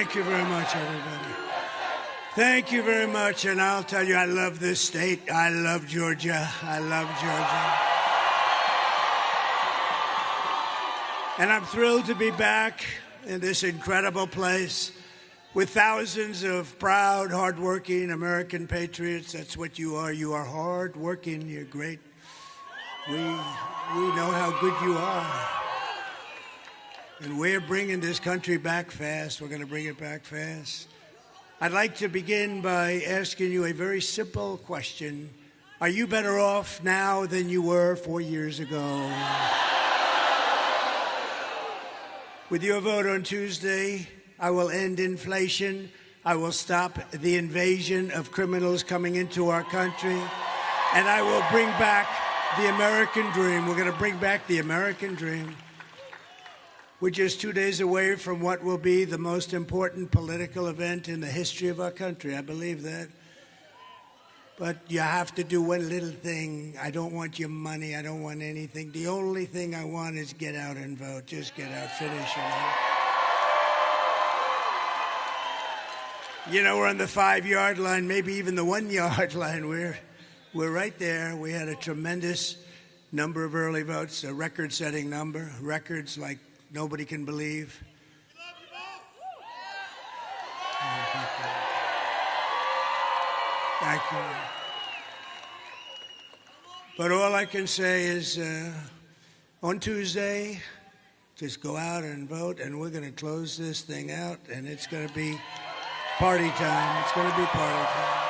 Thank you very much, everybody. Thank you very much, and I'll tell you, I love this state. I love Georgia. I love Georgia. And I'm thrilled to be back in this incredible place with thousands of proud, hardworking American patriots. That's what you are. You are hardworking. You're great. We know how good you are. And we're bringing this country back fast. We're going to bring it back fast. I'd like to begin by asking you a very simple question. Are you better off now than you were 4 years ago? With your vote on Tuesday, I will end inflation. I will stop the invasion of criminals coming into our country. And I will bring back the American dream. We're going to bring back the American dream. We're just 2 days away from what will be the most important political event in the history of our country. I believe that. But you have to do one little thing. I don't want your money. I don't want anything. The only thing I want is get out and vote. Just get out, finish it. You know, we're on the 5-yard line, maybe even the 1-yard line. We're right there. We had a tremendous number of early votes, a record-setting number, records like nobody can believe. Thank you. But all I can say is on Tuesday, just go out and vote, and we're going to close this thing out, and it's going to be party time. It's going to be party time.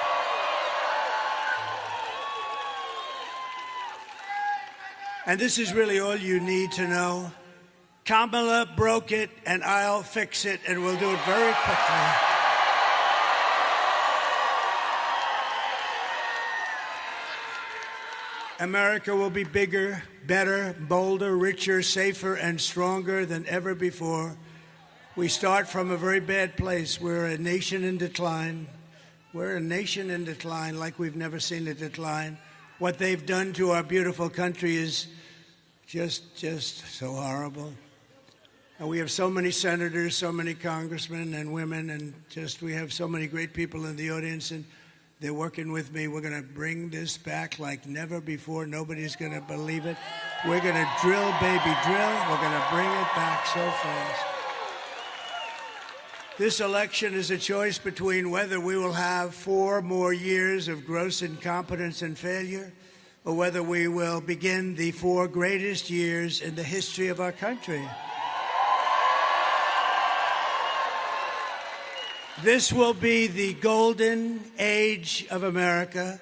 And this is really all you need to know. Kamala broke it, and I'll fix it, and we'll do it very quickly. America will be bigger, better, bolder, richer, safer, and stronger than ever before. We start from a very bad place. We're a nation in decline. We're a nation in decline like we've never seen a decline. What they've done to our beautiful country is just so horrible. And we have so many senators, so many congressmen and women, and we have so many great people in the audience, and they're working with me. We're going to bring this back like never before. Nobody's going to believe it. We're going to drill, baby, drill. We're going to bring it back so fast. This election is a choice between whether we will have 4 more years of gross incompetence and failure, or whether we will begin the 4 greatest years in the history of our country. This will be the golden age of America.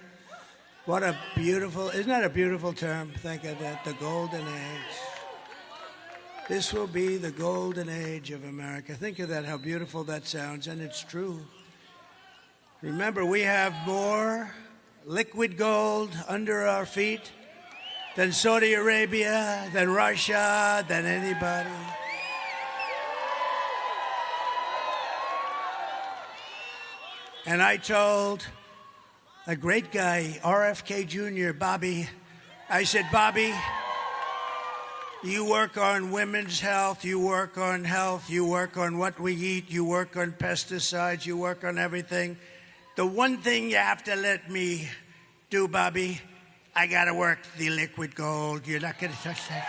What a beautiful, isn't that a beautiful term? Think of that, the golden age. This will be the golden age of America. Think of that, how beautiful that sounds, and it's true. Remember, we have more liquid gold under our feet than Saudi Arabia, than Russia, than anybody. And I told a great guy, RFK Jr., Bobby, I said, Bobby, you work on women's health, you work on health, you work on what we eat, you work on pesticides, you work on everything. The one thing you have to let me do, Bobby, I got to work the liquid gold. You're not going to touch that.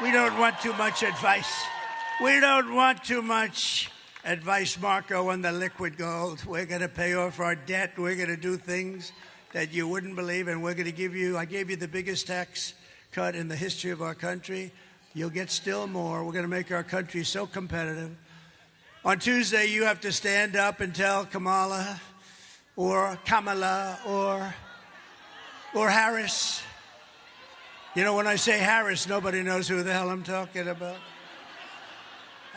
We don't want too much advice. We don't want too much advice, Marco, on the liquid gold. We're going to pay off our debt. We're going to do things that you wouldn't believe, and we're going to give you, I gave you the biggest tax cut in the history of our country. You'll get still more. We're going to make our country so competitive. On Tuesday, you have to stand up and tell Kamala or Harris. You know, when I say Harris, nobody knows who the hell I'm talking about.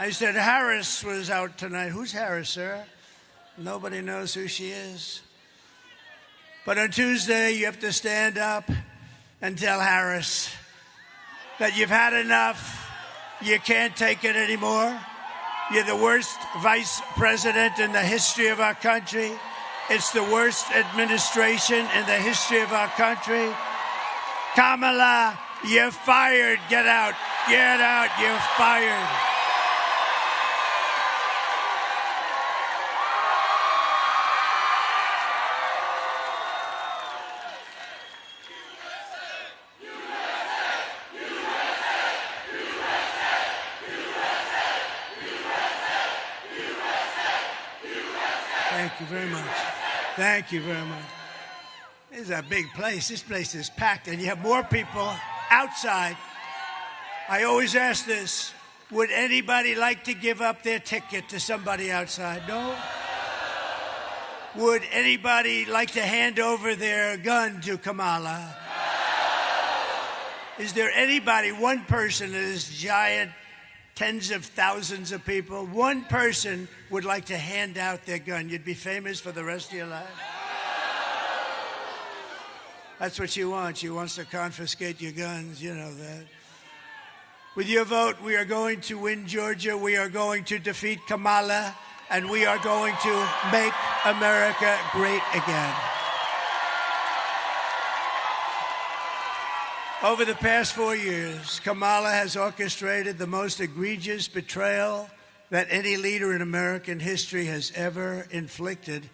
I said, Harris was out tonight. Who's Harris, sir? Nobody knows who she is. But on Tuesday, you have to stand up and tell Harris that you've had enough. You can't take it anymore. You're the worst vice president in the history of our country. It's the worst administration in the history of our country. Kamala, you're fired. Get out. Get out. You're fired. Thank you very much. Thank you very much. This is a big place. This place is packed, and you have more people outside. I always ask this. Would anybody like to give up their ticket to somebody outside? No? Would anybody like to hand over their gun to Kamala? Is there anybody, one person in this giant, tens of thousands of people, one person would like to hand out their gun? You'd be famous for the rest of your life? That's what she wants. She wants to confiscate your guns. You know that. With your vote, we are going to win Georgia. We are going to defeat Kamala. And we are going to make America great again. Over the past 4 years, Kamala has orchestrated the most egregious betrayal that any leader in American history has ever inflicted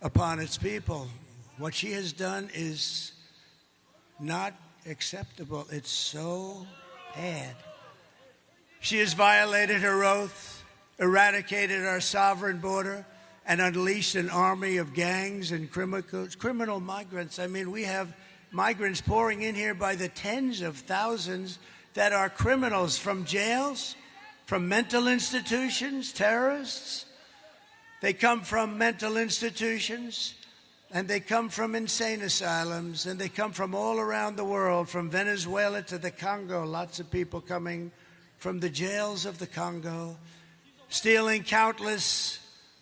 upon its people. What she has done is not acceptable. It's so bad. She has violated her oath, eradicated our sovereign border, and unleashed an army of gangs and criminal migrants. I mean, we have migrants pouring in here by the tens of thousands that are criminals from jails, from mental institutions, terrorists. They come from mental institutions, and they come from insane asylums, and they come from all around the world, from Venezuela to the Congo. Lots of people coming from the jails of the Congo, stealing countless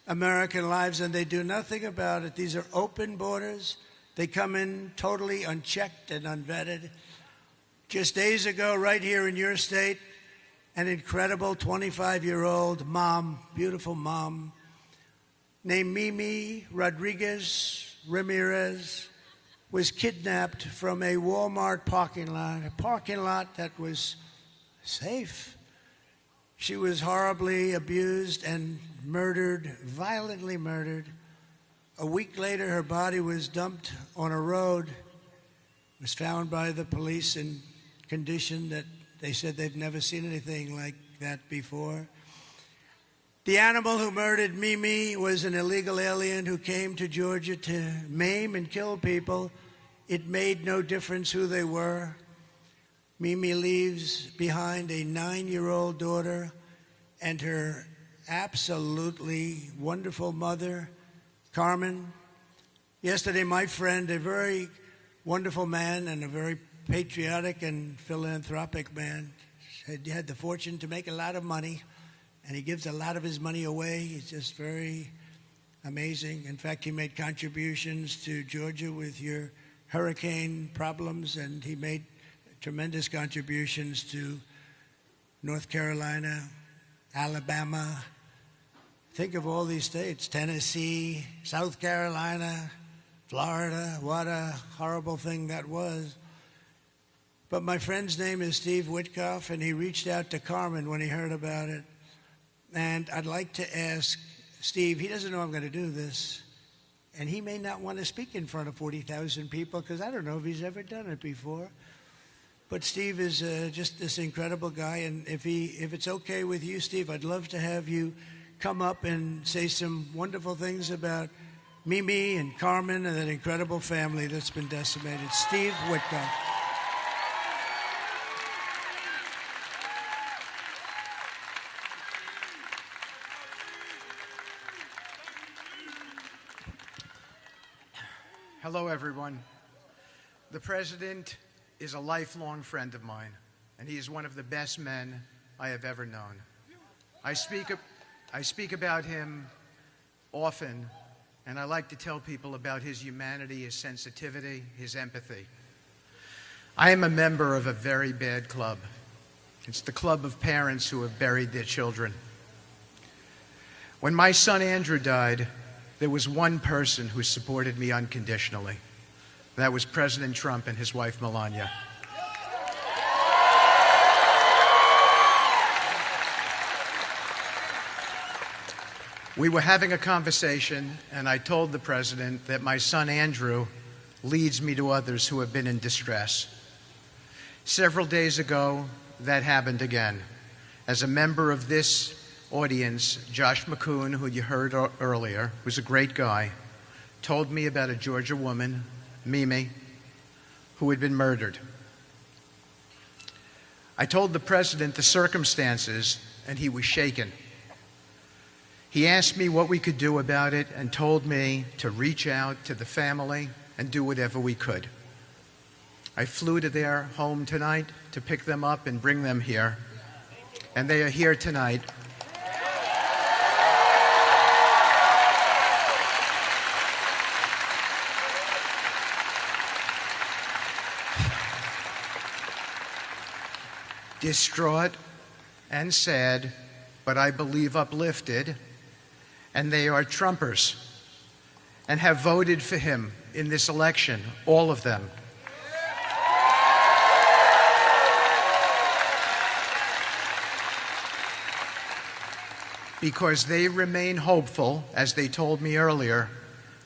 American lives, and they do nothing about it. These are open borders. They come in totally unchecked and unvetted. Just days ago, right here in your state, an incredible 25-year-old mom, beautiful mom, named Mimi Rodriguez Ramirez, was kidnapped from a Walmart parking lot that was safe. She was horribly abused and murdered, violently murdered. A week later, her body was dumped on a road, was found by the police in condition that they said they've never seen anything like that before. The animal who murdered Mimi was an illegal alien who came to Georgia to maim and kill people. It made no difference who they were. Mimi leaves behind a 9-year-old daughter and her absolutely wonderful mother, Carmen. Yesterday, my friend, a very wonderful man and a very patriotic and philanthropic man, he had the fortune to make a lot of money, and he gives a lot of his money away. He's just very amazing. In fact, he made contributions to Georgia with your hurricane problems, and he made tremendous contributions to North Carolina, Alabama. Think of all these states, Tennessee, South Carolina, Florida. What a horrible thing that was. But my friend's name is Steve Witkoff, and he reached out to Carmen when he heard about it. And I'd like to ask Steve, he doesn't know I'm going to do this, and he may not want to speak in front of 40,000 people because I don't know if he's ever done it before. But Steve is just this incredible guy, and if it's okay with you, Steve, I'd love to have you come up and say some wonderful things about Mimi and Carmen and that incredible family that's been decimated. Steve Witkoff. Hello, everyone. The president is a lifelong friend of mine, and he is one of the best men I have ever known. I speak about him often, and I like to tell people about his humanity, his sensitivity, his empathy. I am a member of a very bad club. It's the club of parents who have buried their children. When my son Andrew died, there was one person who supported me unconditionally. That was President Trump and his wife, Melania. We were having a conversation, and I told the president that my son Andrew leads me to others who have been in distress. Several days ago, that happened again. As a member of this audience, Josh McCoon, who you heard earlier, who's a great guy, told me about a Georgia woman, Mimi, who had been murdered. I told the president the circumstances, and he was shaken. He asked me what we could do about it and told me to reach out to the family and do whatever we could. I flew to their home tonight to pick them up and bring them here, and they are here tonight. Distraught and sad, but I believe uplifted, and they are Trumpers and have voted for him in this election, all of them. Because they remain hopeful, as they told me earlier,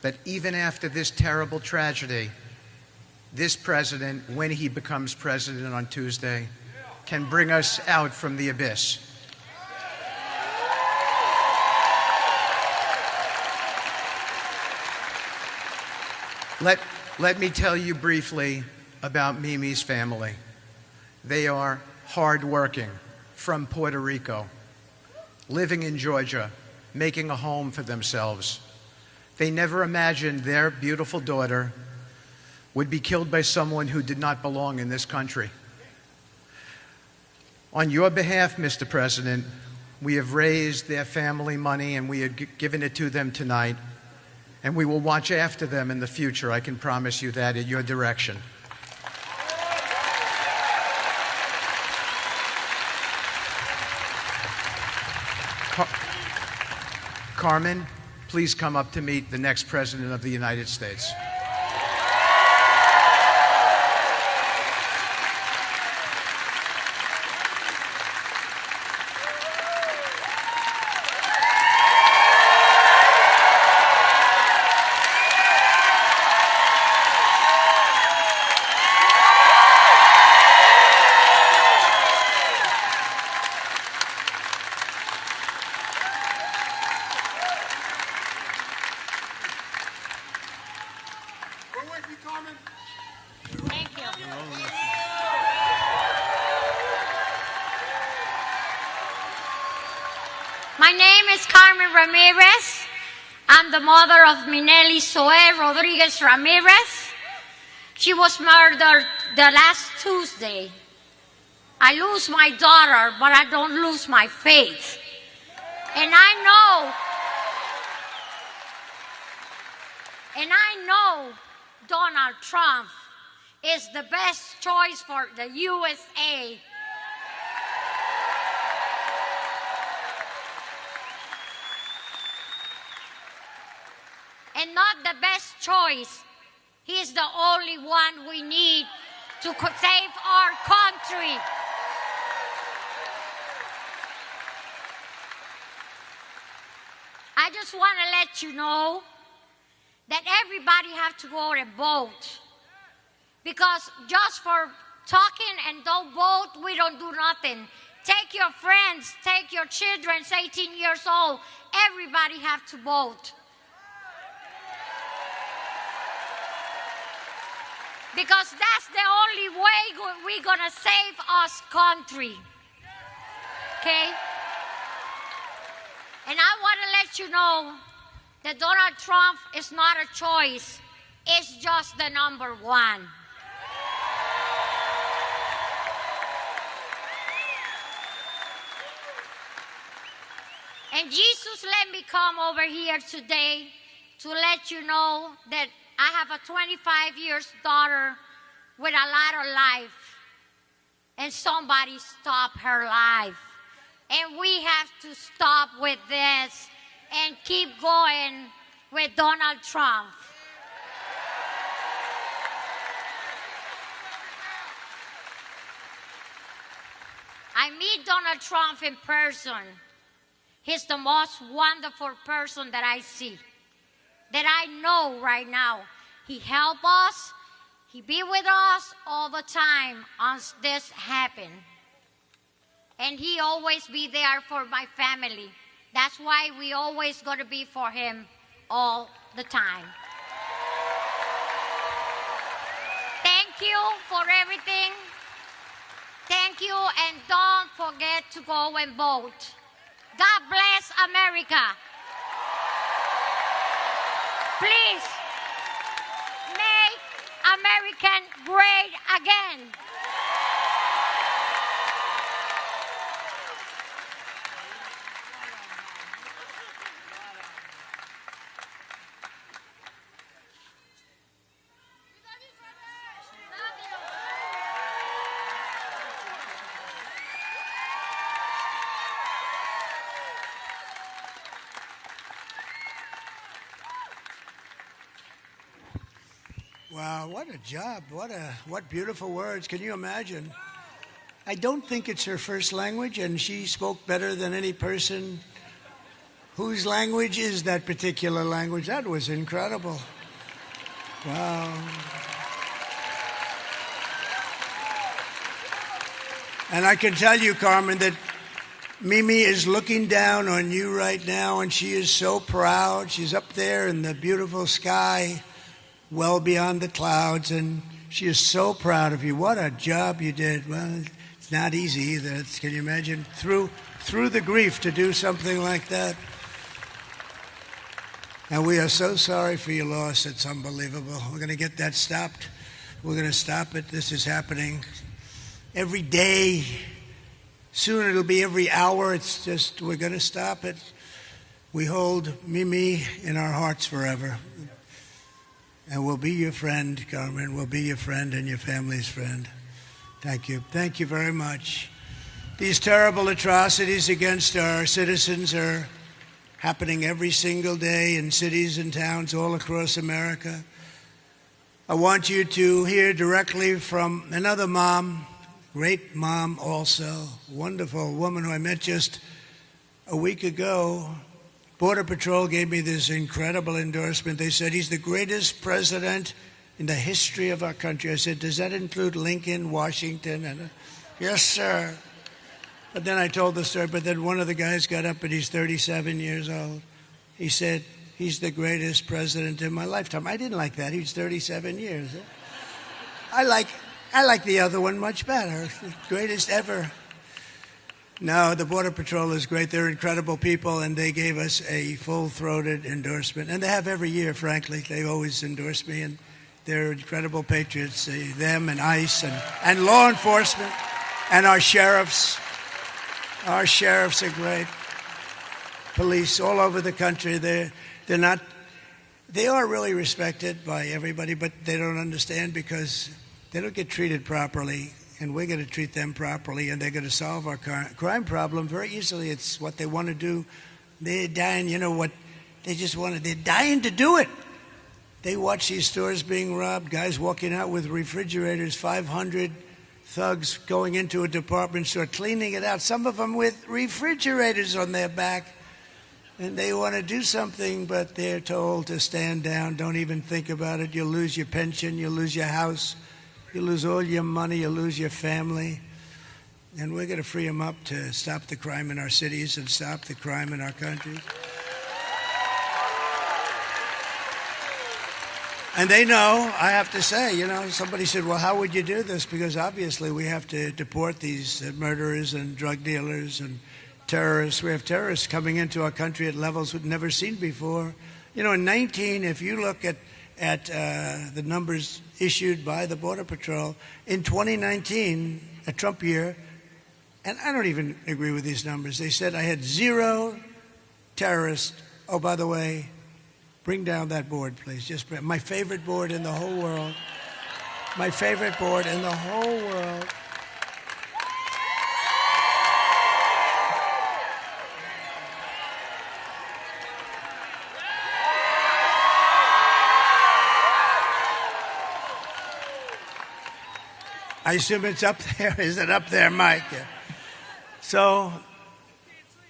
that even after this terrible tragedy, this president, when he becomes president on Tuesday, can bring us out from the abyss. Let me tell you briefly about Mimi's family. They are hardworking, from Puerto Rico, living in Georgia, making a home for themselves. They never imagined their beautiful daughter would be killed by someone who did not belong in this country. On your behalf, Mr. President, we have raised their family money and we have given it to them tonight, and we will watch after them in the future. I can promise you that, in your direction. Carmen, please come up to meet the next President of the United States. Thank you. My name is Carmen Ramirez. I'm the mother of Minelli Zoe Rodriguez Ramirez. She was murdered the last Tuesday. I lose my daughter, but I don't lose my faith. And I know Donald Trump is the best choice for the USA. And not the best choice. He's the only one we need to save our country. I just want to let you know that everybody has to go and vote. Because just for talking and don't vote, we don't do nothing. Take your friends, take your children, 18 years old. Everybody has to vote. Because that's the only way we're going to save us country. Okay? And I want to let you know that Donald Trump is not a choice. It's just the number one. And Jesus let me come over here today to let you know that I have a 25-year daughter with a lot of life. And somebody stopped her life. And we have to stop with this and keep going with Donald Trump. I meet Donald Trump in person. He's the most wonderful person that I see, that I know right now. He helps us. He be with us all the time once this happened. and he always be there for my family. That's why we always got to be for him all the time. Thank you for everything. Thank you, and don't forget to go and vote. God bless America. Please make America great again. Wow, what a job. What beautiful words. Can you imagine? I don't think it's her first language, and she spoke better than any person whose language is that particular language. That was incredible. Wow. And I can tell you, Carmen, that Mimi is looking down on you right now, and she is so proud. She's up there in the beautiful sky, well beyond the clouds, and she is so proud of you. What a job you did. Well, it's not easy either. Can you imagine? Through the grief to do something like that. And we are so sorry for your loss. It's unbelievable. We're going to get that stopped. We're going to stop it. This is happening every day. Soon it'll be every hour. It's just, we're going to stop it. We hold Mimi in our hearts forever. And we'll be your friend, Carmen. We'll be your friend and your family's friend. Thank you. Thank you very much. These terrible atrocities against our citizens are happening every single day in cities and towns all across America. I want you to hear directly from another mom, great mom also, wonderful woman who I met just a week ago. Border Patrol gave me this incredible endorsement. They said he's the greatest president in the history of our country. I said, does that include Lincoln, Washington? And yes, sir. But then I told the story, but then one of the guys got up and he's 37 years old. He said, he's the greatest president in my lifetime. I didn't like that. He was 37 years. I like the other one much better. Greatest ever. No, the Border Patrol is great. They're incredible people, and they gave us a full-throated endorsement. And they have every year, frankly. They always endorse me, and they're incredible patriots, them and ICE and law enforcement and our sheriffs. Our sheriffs are great. Police all over the country. They are really respected by everybody, but they don't understand because they don't get treated properly. And we're going to treat them properly, and they're going to solve our crime problem very easily. It's what they want to do. They're dying, you know what? They're dying to do it. They watch these stores being robbed, guys walking out with refrigerators, 500 thugs going into a department store, cleaning it out, some of them with refrigerators on their back. And they want to do something, but they're told to stand down, don't even think about it. You'll lose your pension, you'll lose your house. You lose all your money, you lose your family. And we're going to free them up to stop the crime in our cities and stop the crime in our country. And they know, I have to say, somebody said, well, how would you do this? Because obviously we have to deport these murderers and drug dealers and terrorists. We have terrorists coming into our country at levels we've never seen before. If you look at the numbers issued by the Border Patrol in 2019, a Trump year, and I don't even agree with these numbers. They said I had 0 terrorists. Oh, by the way, bring down that board, please. My favorite board in the whole world. My favorite board in the whole world. I assume it's up there. Is it up there, Mike? Yeah. So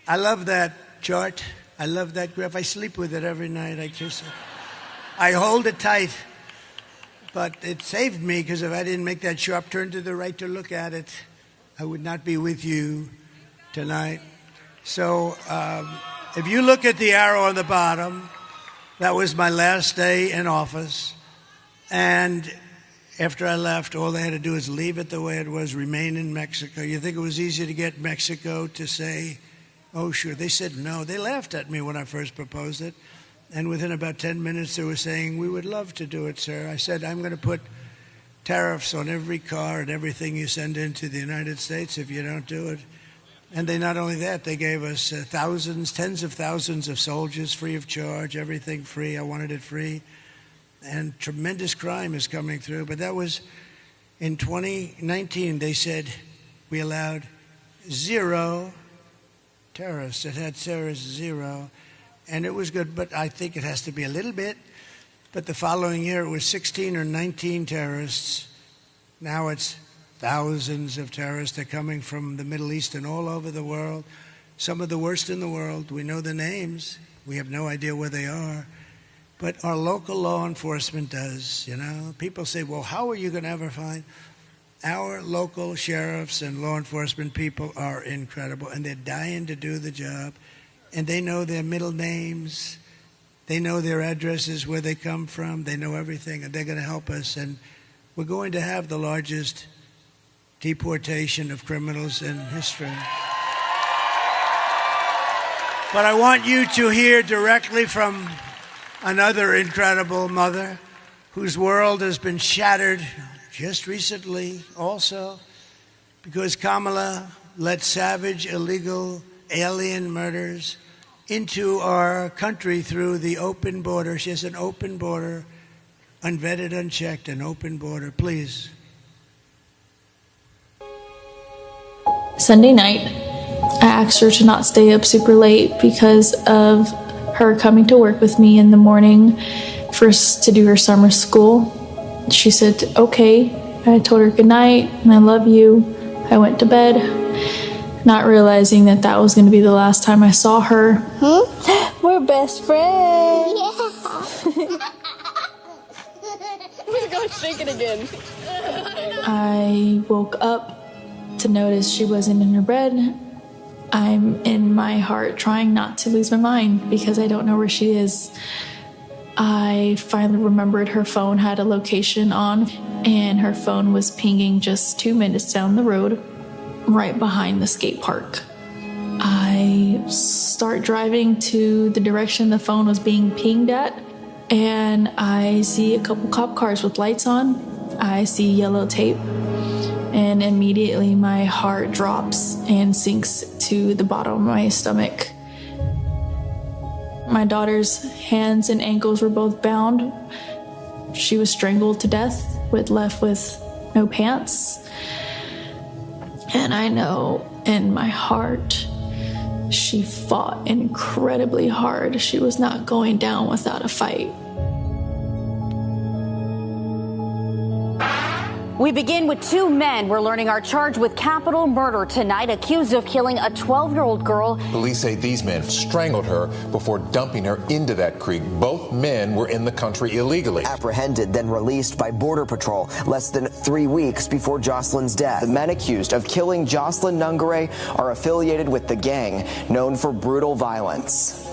I love that chart. I love that graph. I sleep with it every night. I hold it tight. But it saved me because if I didn't make that sharp turn to the right to look at it, I would not be with you tonight. So if you look at the arrow on the bottom, that was my last day in office. And after I left, all they had to do is leave it the way it was, remain in Mexico. You think it was easy to get Mexico to say, oh, sure. They said no. They laughed at me when I first proposed it. And within about 10 minutes, they were saying, we would love to do it, sir. I said, I'm going to put tariffs on every car and everything you send into the United States if you don't do it. And they not only that, they gave us thousands, tens of thousands of soldiers free of charge, everything free. I wanted it free. And tremendous crime is coming through. But that was in 2019. They said we allowed 0 terrorists. It had terrorists 0. And it was good, but I think it has to be a little bit. But the following year, it was 16 or 19 terrorists. Now it's thousands of terrorists. They're coming from the Middle East and all over the world. Some of the worst in the world. We know the names. We have no idea where they are. But our local law enforcement does, you know. People say, well, how are you going to ever find? Our local sheriffs and law enforcement people are incredible, and they're dying to do the job. And they know their middle names. They know their addresses, where they come from. They know everything, and they're going to help us. And we're going to have the largest deportation of criminals in history. But I want you to hear directly from another incredible mother whose world has been shattered just recently also because Kamala let savage, illegal alien murders into our country through the open border. She has an open border, unvetted, unchecked, an open border. Please. Sunday night, I asked her to not stay up super late because of her coming to work with me in the morning first to do her summer school. She said, okay. I told her good night and I love you. I went to bed, not realizing that that was going to be the last time I saw her. We're best friends. Yeah. We're going to shake it again. I woke up to notice she wasn't in her bed. I'm in my heart trying not to lose my mind because I don't know where she is. I finally remembered her phone had a location on, and her phone was pinging just 2 minutes down the road, right behind the skate park. I start driving to the direction the phone was being pinged at, and I see a couple cop cars with lights on. I see yellow tape, and immediately my heart drops and sinks to the bottom of my stomach. My daughter's hands and ankles were both bound. She was strangled to death, left with no pants. And I know in my heart, she fought incredibly hard. She was not going down without a fight. We begin with 2 men we're learning are charged with capital murder tonight, accused of killing a 12-year-old girl. Police say these men strangled her before dumping her into that creek. Both men were in the country illegally. Apprehended, then released by Border Patrol less than 3 weeks before Jocelyn's death. The men accused of killing Jocelyn Nungare are affiliated with the gang known for brutal violence.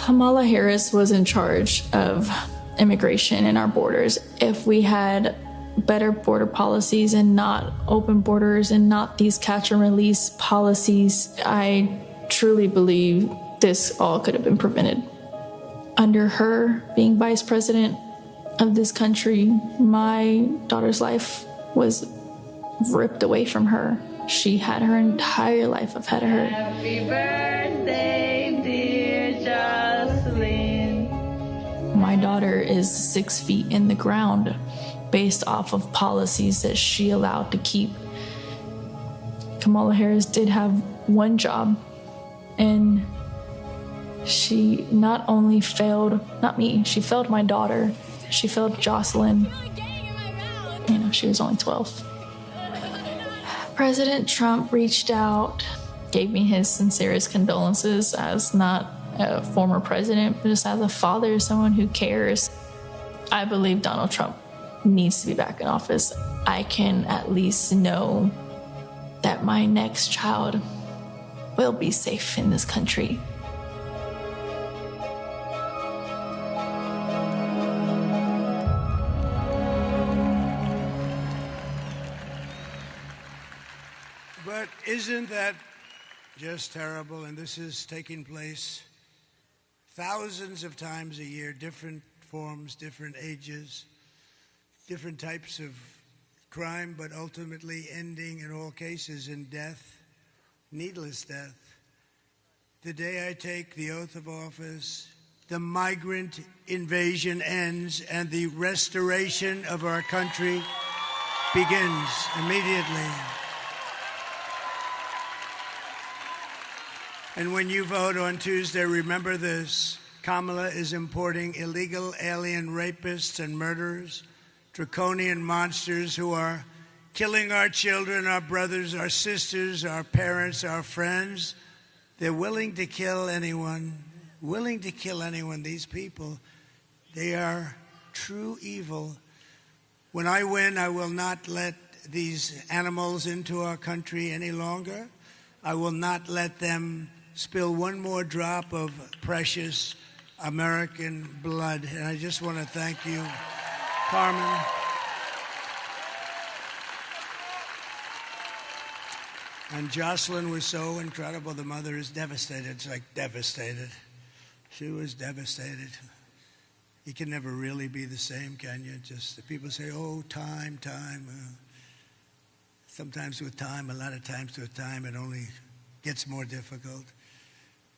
Kamala Harris was in charge of immigration in our borders. If we had better border policies and not open borders and not these catch and release policies, I truly believe this all could have been prevented. Under her being vice president of this country, my daughter's life was ripped away from her. She had her entire life ahead of her. Happy birthday, dear Jocelyn. My daughter is 6 feet in the ground based off of policies that she allowed to keep. Kamala Harris did have one job, and she not only failed, not me, she failed my daughter. She failed Jocelyn. You know, she was only 12. President Trump reached out, gave me his sincerest condolences as not a former president, but just as a father, someone who cares. I believe Donald Trump needs to be back in office. I can at least know that my next child will be safe in this country. But isn't that just terrible? And this is taking place thousands of times a year, different forms, different ages, different types of crime, but ultimately ending in all cases in death, needless death. The day I take the oath of office, the migrant invasion ends and the restoration of our country begins immediately. And when you vote on Tuesday, remember this. Kamala is importing illegal alien rapists and murderers, draconian monsters who are killing our children, our brothers, our sisters, our parents, our friends. They're willing to kill anyone, these people. They are true evil. When I win, I will not let these animals into our country any longer. I will not let them spill one more drop of precious American blood. And I just want to thank you, Carmen. And Jocelyn was so incredible. The mother is devastated. It's like devastated. She was devastated. You can never really be the same, can you? Just people say, oh, time. Sometimes with time, a lot of times with time, it only gets more difficult.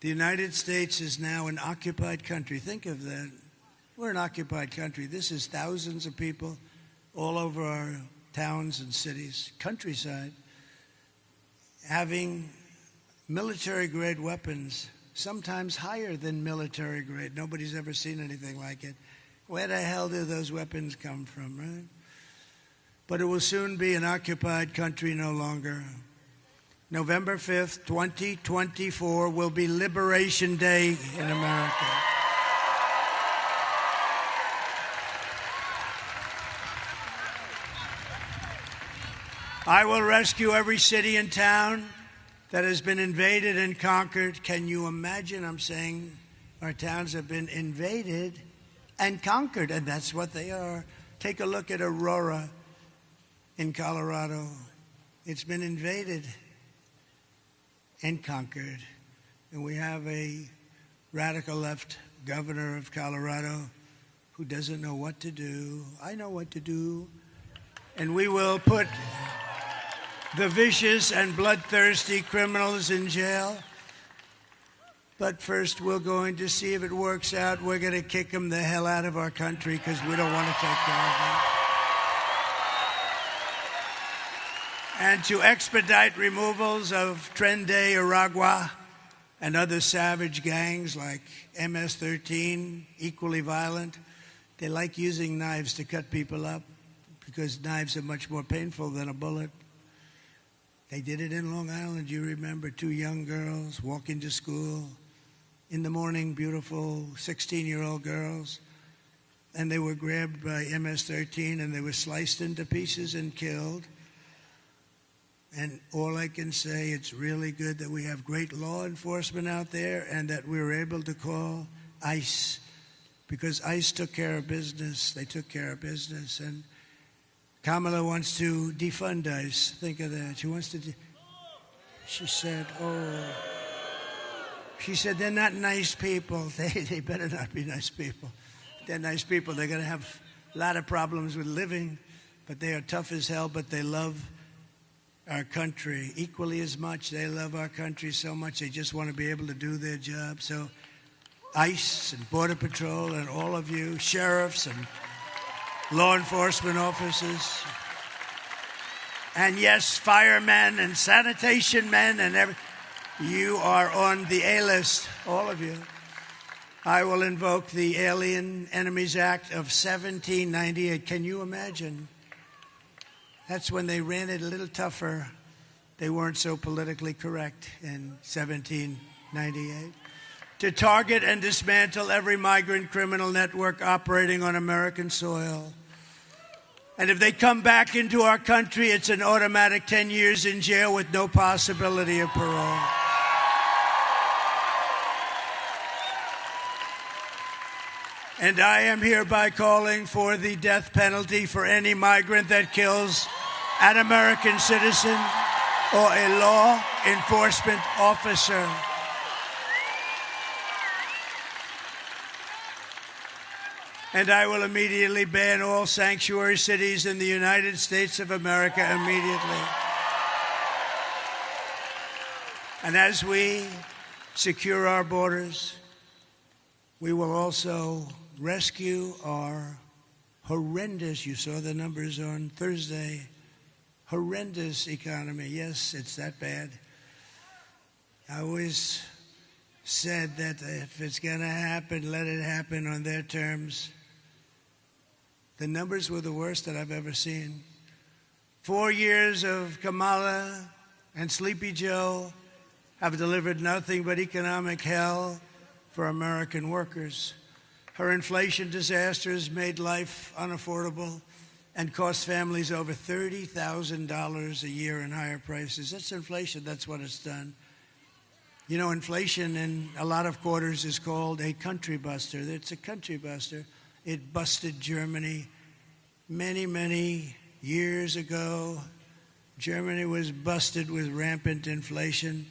The United States is now an occupied country. Think of that. We're an occupied country. This is thousands of people all over our towns and cities, countryside, having military-grade weapons, sometimes higher than military-grade. Nobody's ever seen anything like it. Where the hell do those weapons come from, right? But it will soon be an occupied country no longer. November 5th, 2024 will be Liberation Day in America. I will rescue every city and town that has been invaded and conquered. Can you imagine? I'm saying our towns have been invaded and conquered, and that's what they are. Take a look at Aurora in Colorado. It's been invaded and conquered. And we have a radical left governor of Colorado who doesn't know what to do. I know what to do. And we will put the vicious and bloodthirsty criminals in jail. But first, we're going to see if it works out. We're going to kick them the hell out of our country because we don't want to take care of them. And to expedite removals of Tren de Aragua and other savage gangs like MS-13, equally violent. They like using knives to cut people up because knives are much more painful than a bullet. They did it in Long Island. You remember 2 young girls walking to school in the morning, beautiful 16-year-old girls, and they were grabbed by MS-13 and they were sliced into pieces and killed. And all I can say, it's really good that we have great law enforcement out there and that we were able to call ICE, because ICE took care of business. They took care of business. And Kamala wants to defund ICE. Think of that. She wants to. She said, they're not nice people. They better not be nice people. If they're nice people, they're going to have a lot of problems with living, but they are tough as hell, but they love our country equally as much. They love our country so much they just want to be able to do their job. So ICE and Border Patrol and all of you, sheriffs and law enforcement officers, and yes, firemen and sanitation men and you are on the A-list, all of you. I will invoke the Alien Enemies Act of 1798. Can you imagine? That's when they ran it a little tougher. They weren't so politically correct in 1798. To target and dismantle every migrant criminal network operating on American soil. And if they come back into our country, it's an automatic 10 years in jail with no possibility of parole. And I am hereby calling for the death penalty for any migrant that kills an American citizen or a law enforcement officer. And I will immediately ban all sanctuary cities in the United States of America immediately. And as we secure our borders, we will also rescue our horrendous, you saw the numbers on Thursday, horrendous economy. Yes, it's that bad. I always said that if it's going to happen, let it happen on their terms. The numbers were the worst that I've ever seen. 4 years of Kamala and Sleepy Joe have delivered nothing but economic hell for American workers. Her inflation disasters made life unaffordable and cost families over $30,000 a year in higher prices. That's inflation. That's what it's done. You know, inflation in a lot of quarters is called a country buster. It's a country buster. It busted Germany many, many years ago. Germany was busted with rampant inflation.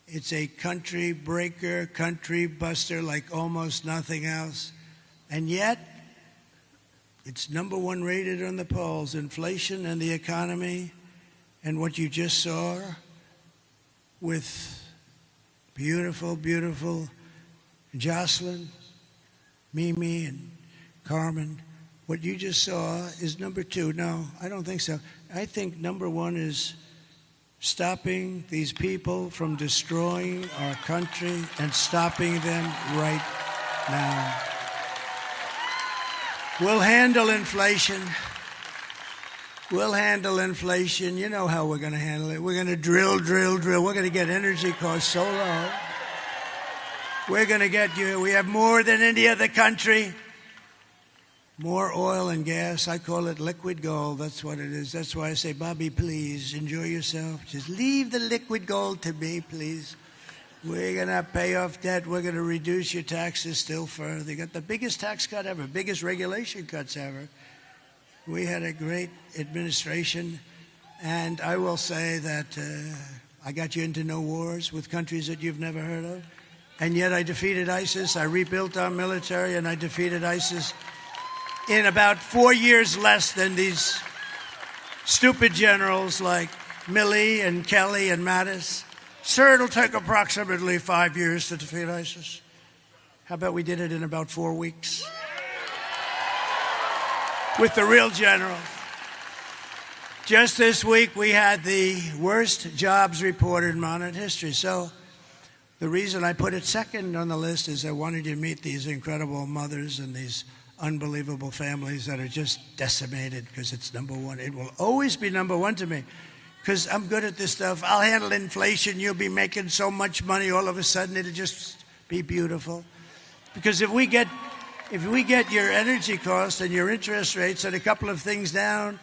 It's a country breaker, country buster like almost nothing else. And yet, it's number one rated on the polls, inflation and the economy. And what you just saw with beautiful, beautiful Jocelyn, Mimi, and Carmen, what you just saw is number two. No, I don't think so. I think number one is stopping these people from destroying our country and stopping them right now. We'll handle inflation. We'll handle inflation. You know how we're going to handle it. We're going to drill. We're going to get energy costs so low. We're going to get you. We have more than any other country. More oil and gas. I call it liquid gold. That's what it is. That's why I say, Bobby, please enjoy yourself. Just leave the liquid gold to me, please. We're going to pay off debt. We're going to reduce your taxes still further. You got the biggest tax cut ever, biggest regulation cuts ever. We had a great administration. And I will say that I got you into no wars with countries that you've never heard of. And yet I defeated ISIS. I rebuilt our military, and I defeated ISIS in about 4 years less than these stupid generals like Milley and Kelly and Mattis. Sir, it'll take approximately 5 years to defeat ISIS. How about we did it in about 4 weeks? With the real generals. Just this week, we had the worst jobs report in modern history. So the reason I put it second on the list is I wanted you to meet these incredible mothers and these unbelievable families that are just decimated because it's number one. It will always be number one to me because I'm good at this stuff. I'll handle inflation. You'll be making so much money all of a sudden. It'll just be beautiful. Because if we get your energy costs and your interest rates and a couple of things down,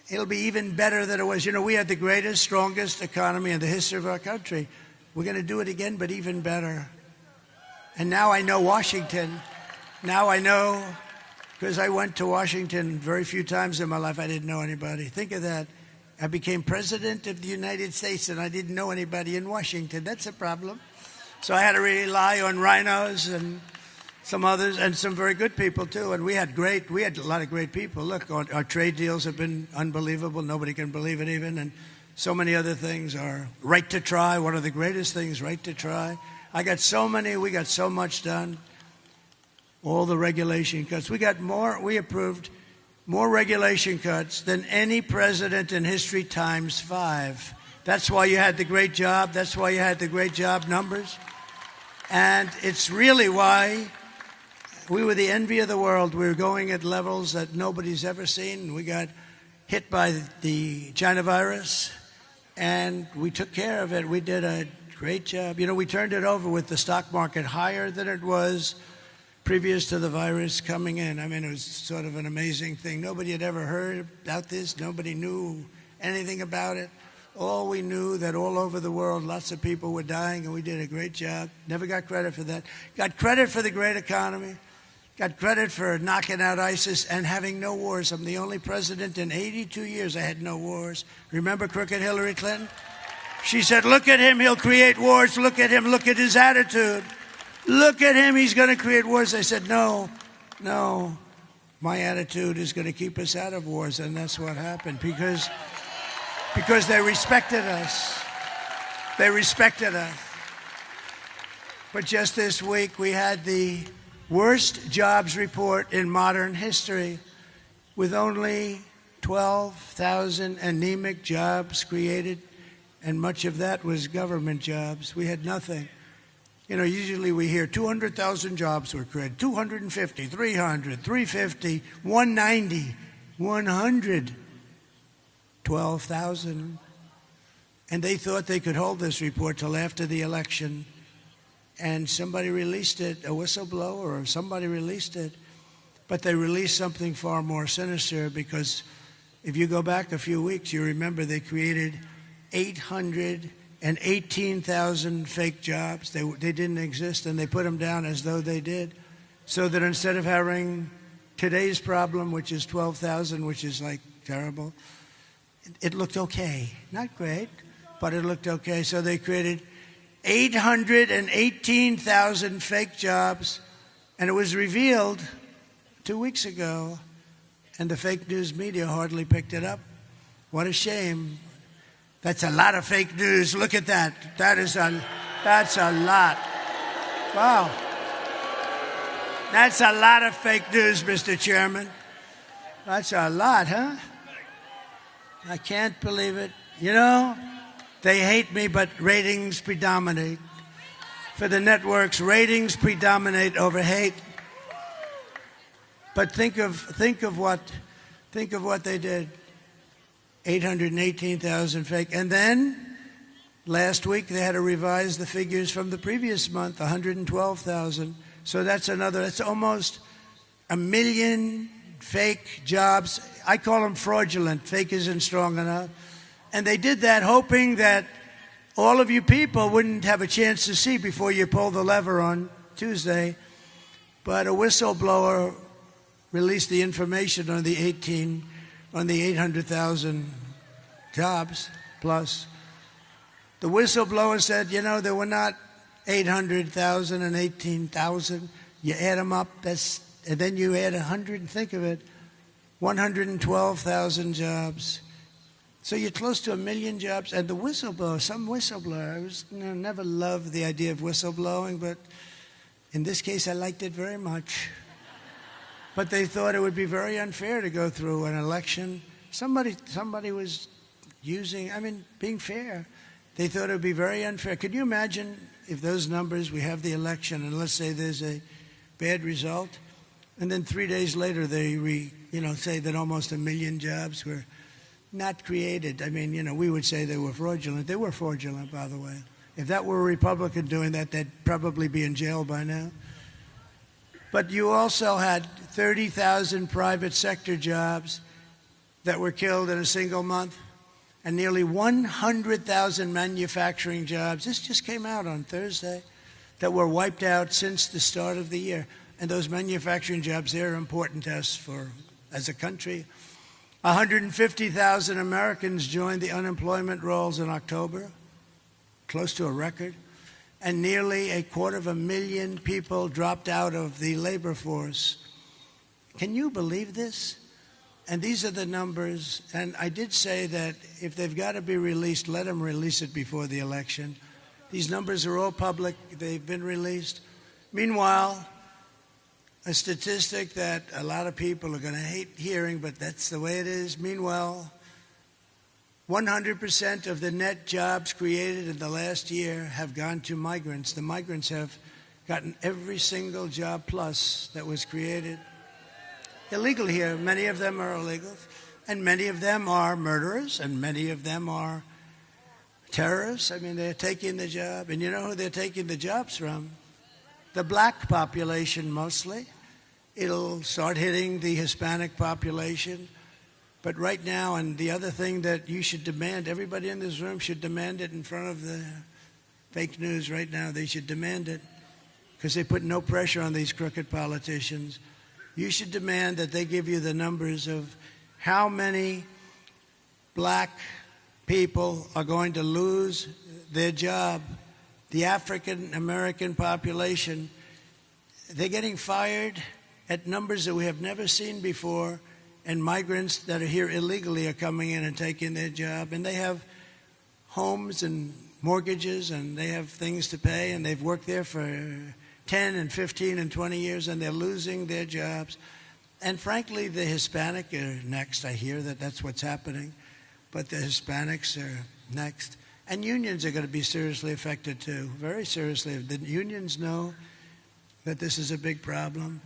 it'll be even better than it was. You know, we had the greatest, strongest economy in the history of our country. We're going to do it again, but even better. And now I know Washington. Now I know, because I went to Washington very few times in my life. I didn't know anybody. Think of that. I became president of the United States, and I didn't know anybody in Washington. That's a problem. So I had to rely on rhinos and some others, and some very good people, too. And we had a lot of great people. Look, our trade deals have been unbelievable. Nobody can believe it even. And so many other things. Our right to try, one of the greatest things, right to try. We got so much done. All the regulation cuts. We approved more regulation cuts than any president in history times 5. That's why you had the great job. That's why you had the great job numbers. And it's really why we were the envy of the world. We were going at levels that nobody's ever seen. We got hit by the China virus, and we took care of it. We did a great job. You know, we turned it over with the stock market higher than it was previous to the virus coming in. I mean, it was sort of an amazing thing. Nobody had ever heard about this. Nobody knew anything about it. All we knew that all over the world, lots of people were dying, and we did a great job. Never got credit for that. Got credit for the great economy. got credit for knocking out ISIS and having no wars. I'm the only president in 82 years I had no wars. Remember crooked Hillary Clinton? She said, look at him, he'll create wars. Look at him, look at his attitude. Look at him, he's going to create wars. I said, no, my attitude is going to keep us out of wars. And that's what happened because they respected us. They respected us. But just this week, we had the worst jobs report in modern history, with only 12,000 anemic jobs created, and much of that was government jobs. We had nothing. You know, usually we hear 200,000 jobs were created, 250, 300, 350, 190, 100, 12,000. And they thought they could hold this report till after the election. And somebody released it, a whistleblower or somebody released it. But they released something far more sinister, because if you go back a few weeks, you remember they created 818,000 fake jobs. They didn't exist, and they put them down as though they did. So that instead of having today's problem, which is 12,000, which is like terrible, it looked okay. Not great, but it looked okay. So they created 818,000 fake jobs, and it was revealed 2 weeks ago, and the fake news media hardly picked it up. What a shame. That's a lot of fake news. Look at that. That's a lot. Wow. That's a lot of fake news, Mr. Chairman. That's a lot, huh? I can't believe it. You know, they hate me, but ratings predominate. For the networks, ratings predominate over hate. But think of what they did. 818,000 fake. And then last week they had to revise the figures from the previous month, 112,000. So that's almost 1 million fake jobs. I call them fraudulent. Fake isn't strong enough. And they did that hoping that all of you people wouldn't have a chance to see before you pull the lever on Tuesday. But a whistleblower released the information on the 800,000 jobs plus. The whistleblower said, you know, there were not 800,000 and 18,000. You add them up, and then you add 100, and think of it, 112,000 jobs. So you're close to 1 million jobs. And the whistleblower, some whistleblower, I never loved the idea of whistleblowing, but in this case I liked it very much. But they thought it would be very unfair to go through an election. Somebody was being fair. They thought it would be very unfair. Could you imagine if those numbers, we have the election, and let's say there's a bad result, and then 3 days later they say that almost 1 million jobs were not created. I mean, we would say they were fraudulent. They were fraudulent, by the way. If that were a Republican doing that, they'd probably be in jail by now. But you also had 30,000 private sector jobs that were killed in a single month, and nearly 100,000 manufacturing jobs. This just came out on Thursday, that were wiped out since the start of the year. And those manufacturing jobs, they're important to us as a country. 150,000 Americans joined the unemployment rolls in October, close to a record. And nearly 250,000 people dropped out of the labor force. Can you believe this? And these are the numbers. And I did say that if they've got to be released, let them release it before the election. These numbers are all public. They've been released. Meanwhile, a statistic that a lot of people are going to hate hearing, but that's the way it is. Meanwhile, 100% of the net jobs created in the last year have gone to migrants. The migrants have gotten every single job plus that was created. Illegal here. Many of them are illegal. And many of them are murderers. And many of them are terrorists. I mean, they're taking the job. And you know who they're taking the jobs from? The black population mostly. It'll start hitting the Hispanic population. But right now, and the other thing that you should demand, everybody in this room should demand it in front of the fake news right now. They should demand it. because they put no pressure on these crooked politicians. You should demand that they give you the numbers of how many black people are going to lose their job. The African American population, they're getting fired at numbers that we have never seen before, and migrants that are here illegally are coming in and taking their job, and they have homes and mortgages, and they have things to pay, and they've worked there for 10 and 15 and 20 years, and they're losing their jobs. And frankly, the Hispanic are next. I hear that that's what's happening, but the Hispanics are next. And unions are going to be seriously affected too, very seriously. The unions know that this is a big problem.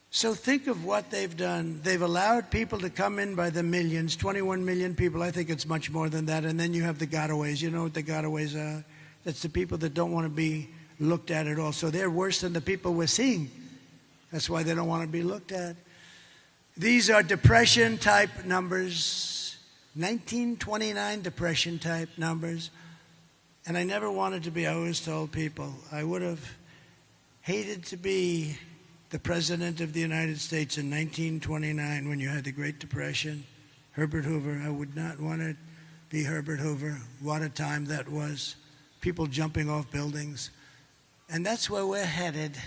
So think of what they've done. They've allowed people to come in by the millions, 21 million people. I think it's much more than that. And then you have the gotaways. You know what the gotaways are? That's the people that don't want to be looked at all. So they're worse than the people we're seeing. That's why they don't want to be looked at. These are depression-type numbers, 1929 depression-type numbers. And I never wanted to be, I always told people, I would have hated to be the President of the United States in 1929 when you had the Great Depression. Herbert Hoover, I would not want to be Herbert Hoover. What a time that was. People jumping off buildings. And that's where we're headed,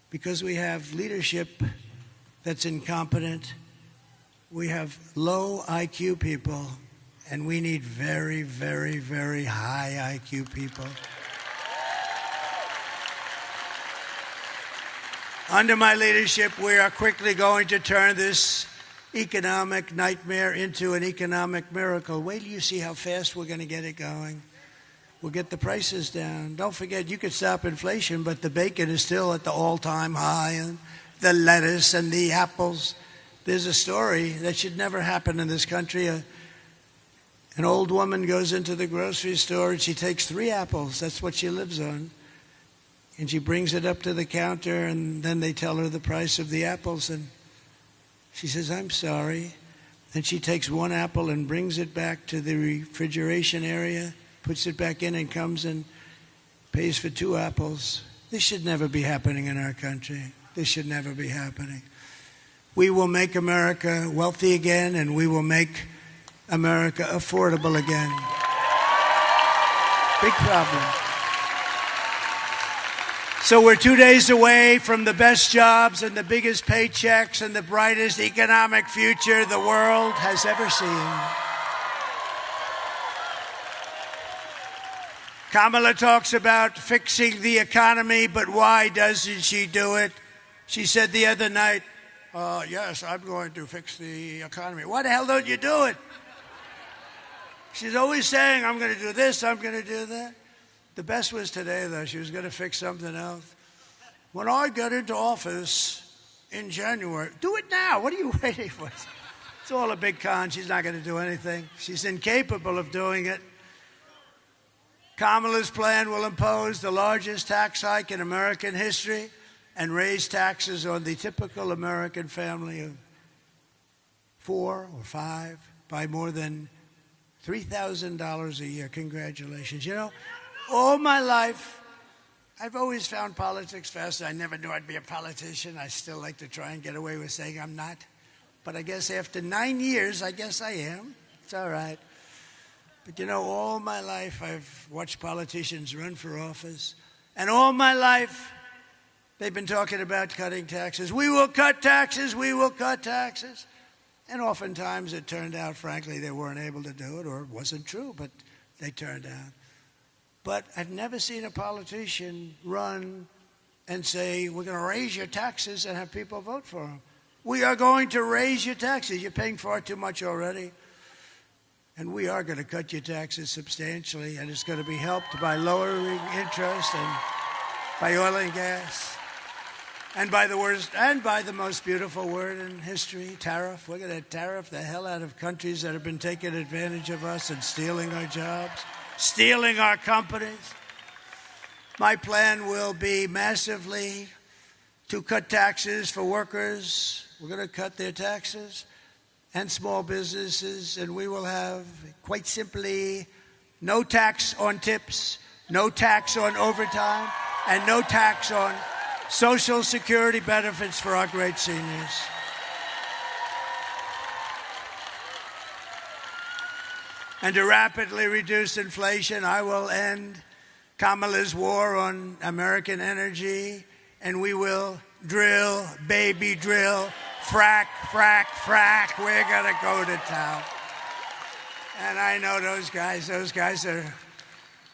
because we have leadership that's incompetent. We have low IQ people, and we need very, very, very high IQ people. Under my leadership, we are quickly going to turn this economic nightmare into an economic miracle. Wait till you see how fast we're going to get it going. We'll get the prices down. Don't forget, you could stop inflation, but the bacon is still at the all-time high, and the lettuce and the apples. There's a story that should never happen in this country. An old woman goes into the grocery store and she takes 3 apples. That's what she lives on. And she brings it up to the counter, and then they tell her the price of the apples. And she says, I'm sorry. Then she takes 1 apple and brings it back to the refrigeration area, puts it back in, and comes and pays for 2 apples. This should never be happening in our country. This should never be happening. We will make America wealthy again, and we will make America affordable again. Big problem. So we're 2 days away from the best jobs and the biggest paychecks and the brightest economic future the world has ever seen. Kamala talks about fixing the economy, but why doesn't she do it? She said the other night, yes, I'm going to fix the economy. Why the hell don't you do it? She's always saying, I'm going to do this, I'm going to do that. The best was today, though. She was going to fix something else. When I get into office in January, do it now. What are you waiting for? It's all a big con. She's not going to do anything. She's incapable of doing it. Kamala's plan will impose the largest tax hike in American history and raise taxes on the typical American family of 4 or 5 by more than $3,000 a year. Congratulations. You know, all my life, I've always found politics fascinating. I never knew I'd be a politician. I still like to try and get away with saying I'm not. But I guess after 9 years, I guess I am. It's all right. But you know, all my life, I've watched politicians run for office. And all my life, they've been talking about cutting taxes. We will cut taxes. We will cut taxes. And oftentimes it turned out, frankly, they weren't able to do it, or it wasn't true, but they turned out. But I've never seen a politician run and say, we're going to raise your taxes and have people vote for them. We are going to raise your taxes. You're paying far too much already. And we are going to cut your taxes substantially, and it's going to be helped by lowering interest and by oil and gas. And by the most beautiful word in history, tariff. We're going to tariff the hell out of countries that have been taking advantage of us and stealing our jobs, stealing our companies. My plan will be massively to cut taxes for workers. We're going to cut their taxes and small businesses, and we will have, quite simply, no tax on tips, no tax on overtime, and no tax on Social Security benefits for our great seniors. And to rapidly reduce inflation, I will end Kamala's war on American energy, and we will drill, baby drill, frack, frack, frack. We're going to go to town. And I know those guys are,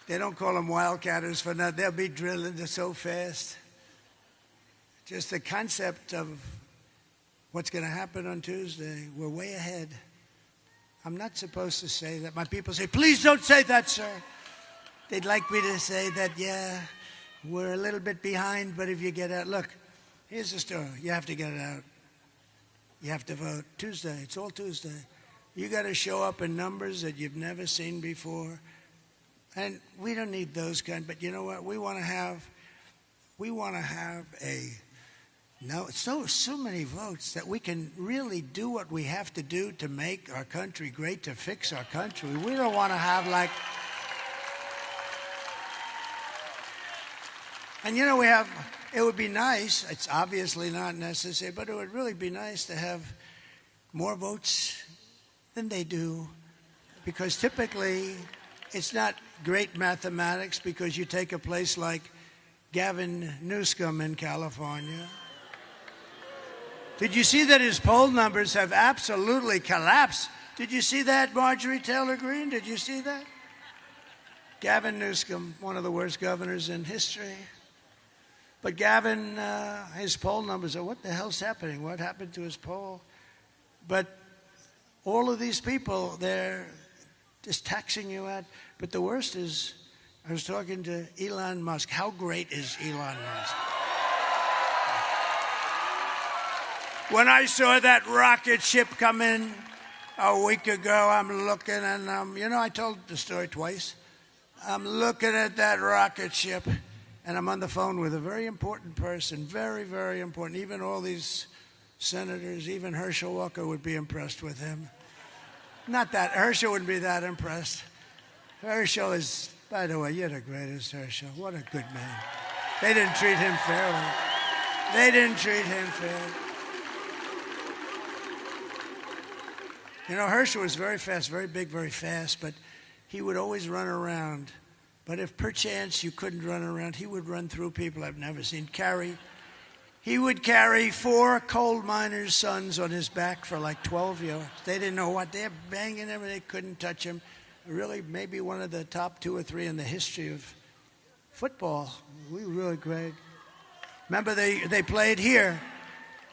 they don't call them wildcatters for nothing. They'll be drilling so fast. Just the concept of what's going to happen on Tuesday, we're way ahead. I'm not supposed to say that. My people say, please don't say that, sir. They'd like me to say that, yeah, we're a little bit behind, but if you get out, look, here's the story. You have to get it out. You have to vote Tuesday. It's all Tuesday. You got to show up in numbers that you've never seen before. And we don't need those kind, but you know what? We want to have so many votes that we can really do what we have to do to make our country great, to fix our country. We don't want to have and you know, it would be nice, it's obviously not necessary, but it would really be nice to have more votes than they do, because typically it's not great mathematics, because you take a place like Gavin Newsom in California. Did you see that his poll numbers have absolutely collapsed? Did you see that, Marjorie Taylor Greene? Did you see that? Gavin Newsom, one of the worst governors in history. But Gavin, his poll numbers are, what the hell's happening? What happened to his poll? But all of these people, they're just taxing you out. But the worst is, I was talking to Elon Musk. How great is Elon Musk? When I saw that rocket ship come in a week ago, I'm looking and I told the story twice. I'm looking at that rocket ship, and I'm on the phone with a very important person, very, very important. Even all these senators, even Herschel Walker would be impressed with him. Not that, Herschel wouldn't be that impressed. Herschel is, by the way, you're the greatest, Herschel. What a good man. They didn't treat him fairly. They didn't treat him fairly. You know, Herschel was very fast, very big, very fast, but he would always run around. But if perchance you couldn't run around, he would run through people I've never seen. He would carry 4 coal miners' sons on his back for like 12 years. They didn't know what. They're banging him, and they couldn't touch him. Really, maybe one of the top 2 or 3 in the history of football. We were really great. Remember, they played here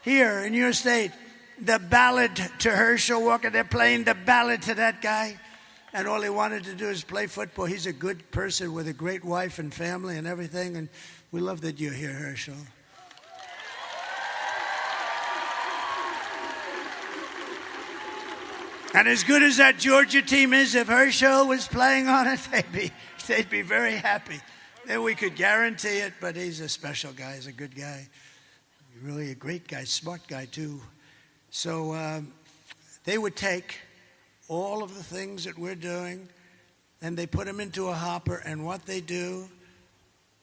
in your state, the ballad to Herschel Walker. They're playing the ballad to that guy, and all he wanted to do is play football. He's a good person with a great wife and family and everything, and we love that you're here, Herschel. And as good as that Georgia team is, if Herschel was playing on it, they'd be very happy. Then we could guarantee it, but he's a special guy. He's a good guy. Really a great guy, smart guy, too. So they would take all of the things that we're doing, and they put them into a hopper, and what they do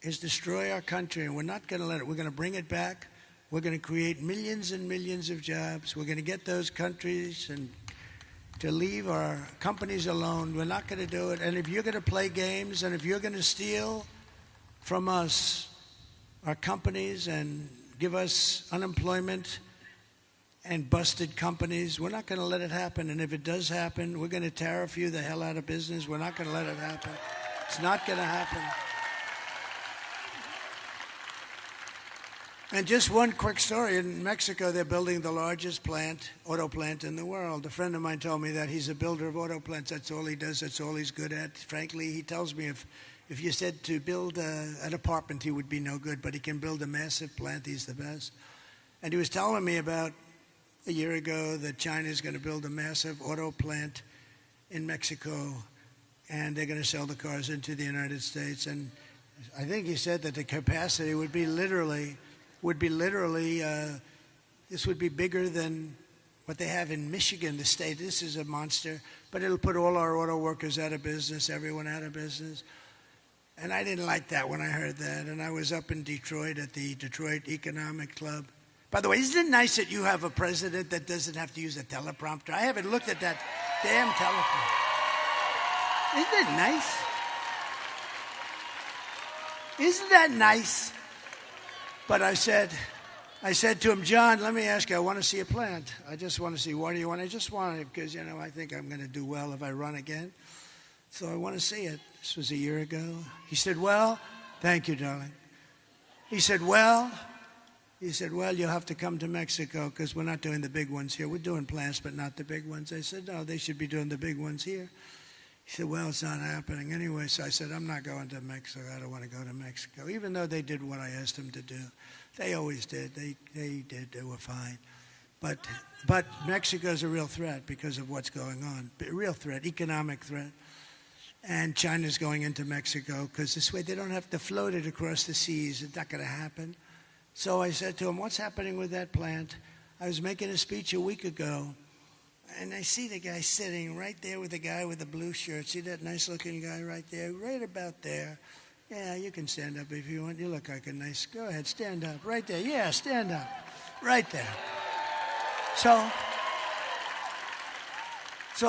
is destroy our country, and we're not going to let it. We're going to bring it back. We're going to create millions and millions of jobs. We're going to get those countries and to leave our companies alone. We're not going to do it. And if you're going to play games, and if you're going to steal from us, our companies, and give us unemployment and busted companies, we're not going to let it happen. And if it does happen, we're going to tariff you the hell out of business. We're not going to let it happen. It's not going to happen. And just one quick story. In Mexico, they're building the largest auto plant in the world. A friend of mine told me that he's a builder of auto plants. That's all he does. That's all he's good at. Frankly, he tells me if you said to build an apartment, he would be no good, but he can build a massive plant. He's the best. And he was telling me about a year ago that China is going to build a massive auto plant in Mexico, and they're going to sell the cars into the United States. And I think he said that the capacity would be literally, this would be bigger than what they have in Michigan, the state. This is a monster, but it'll put all our auto workers out of business, everyone out of business. And I didn't like that when I heard that. And I was up in Detroit at the Detroit Economic Club. By the way, isn't it nice that you have a president that doesn't have to use a teleprompter? I haven't looked at that damn teleprompter. Isn't it nice? Isn't that nice? But I said to him, John, let me ask you, I want to see a plant. I just want to see, what do you want? I just want it because, I think I'm going to do well if I run again. So I want to see it. This was a year ago. He said, well, thank you, darling. He said, well, you'll have to come to Mexico because we're not doing the big ones here. We're doing plants, but not the big ones. I said, no, they should be doing the big ones here. He said, well, it's not happening anyway. So I said, I'm not going to Mexico. I don't want to go to Mexico, even though they did what I asked them to do. They always did. They did. They were fine. But Mexico's a real threat because of what's going on. A real threat, economic threat. And China's going into Mexico because this way they don't have to float it across the seas. It's not going to happen. So I said to him, what's happening with that plant? I was making a speech a week ago, and I see the guy sitting right there with the guy with the blue shirt. See that nice-looking guy right there? Right about there. Yeah, you can stand up if you want. You look like a nice... Go ahead, stand up. Right there. Yeah, stand up. Right there. So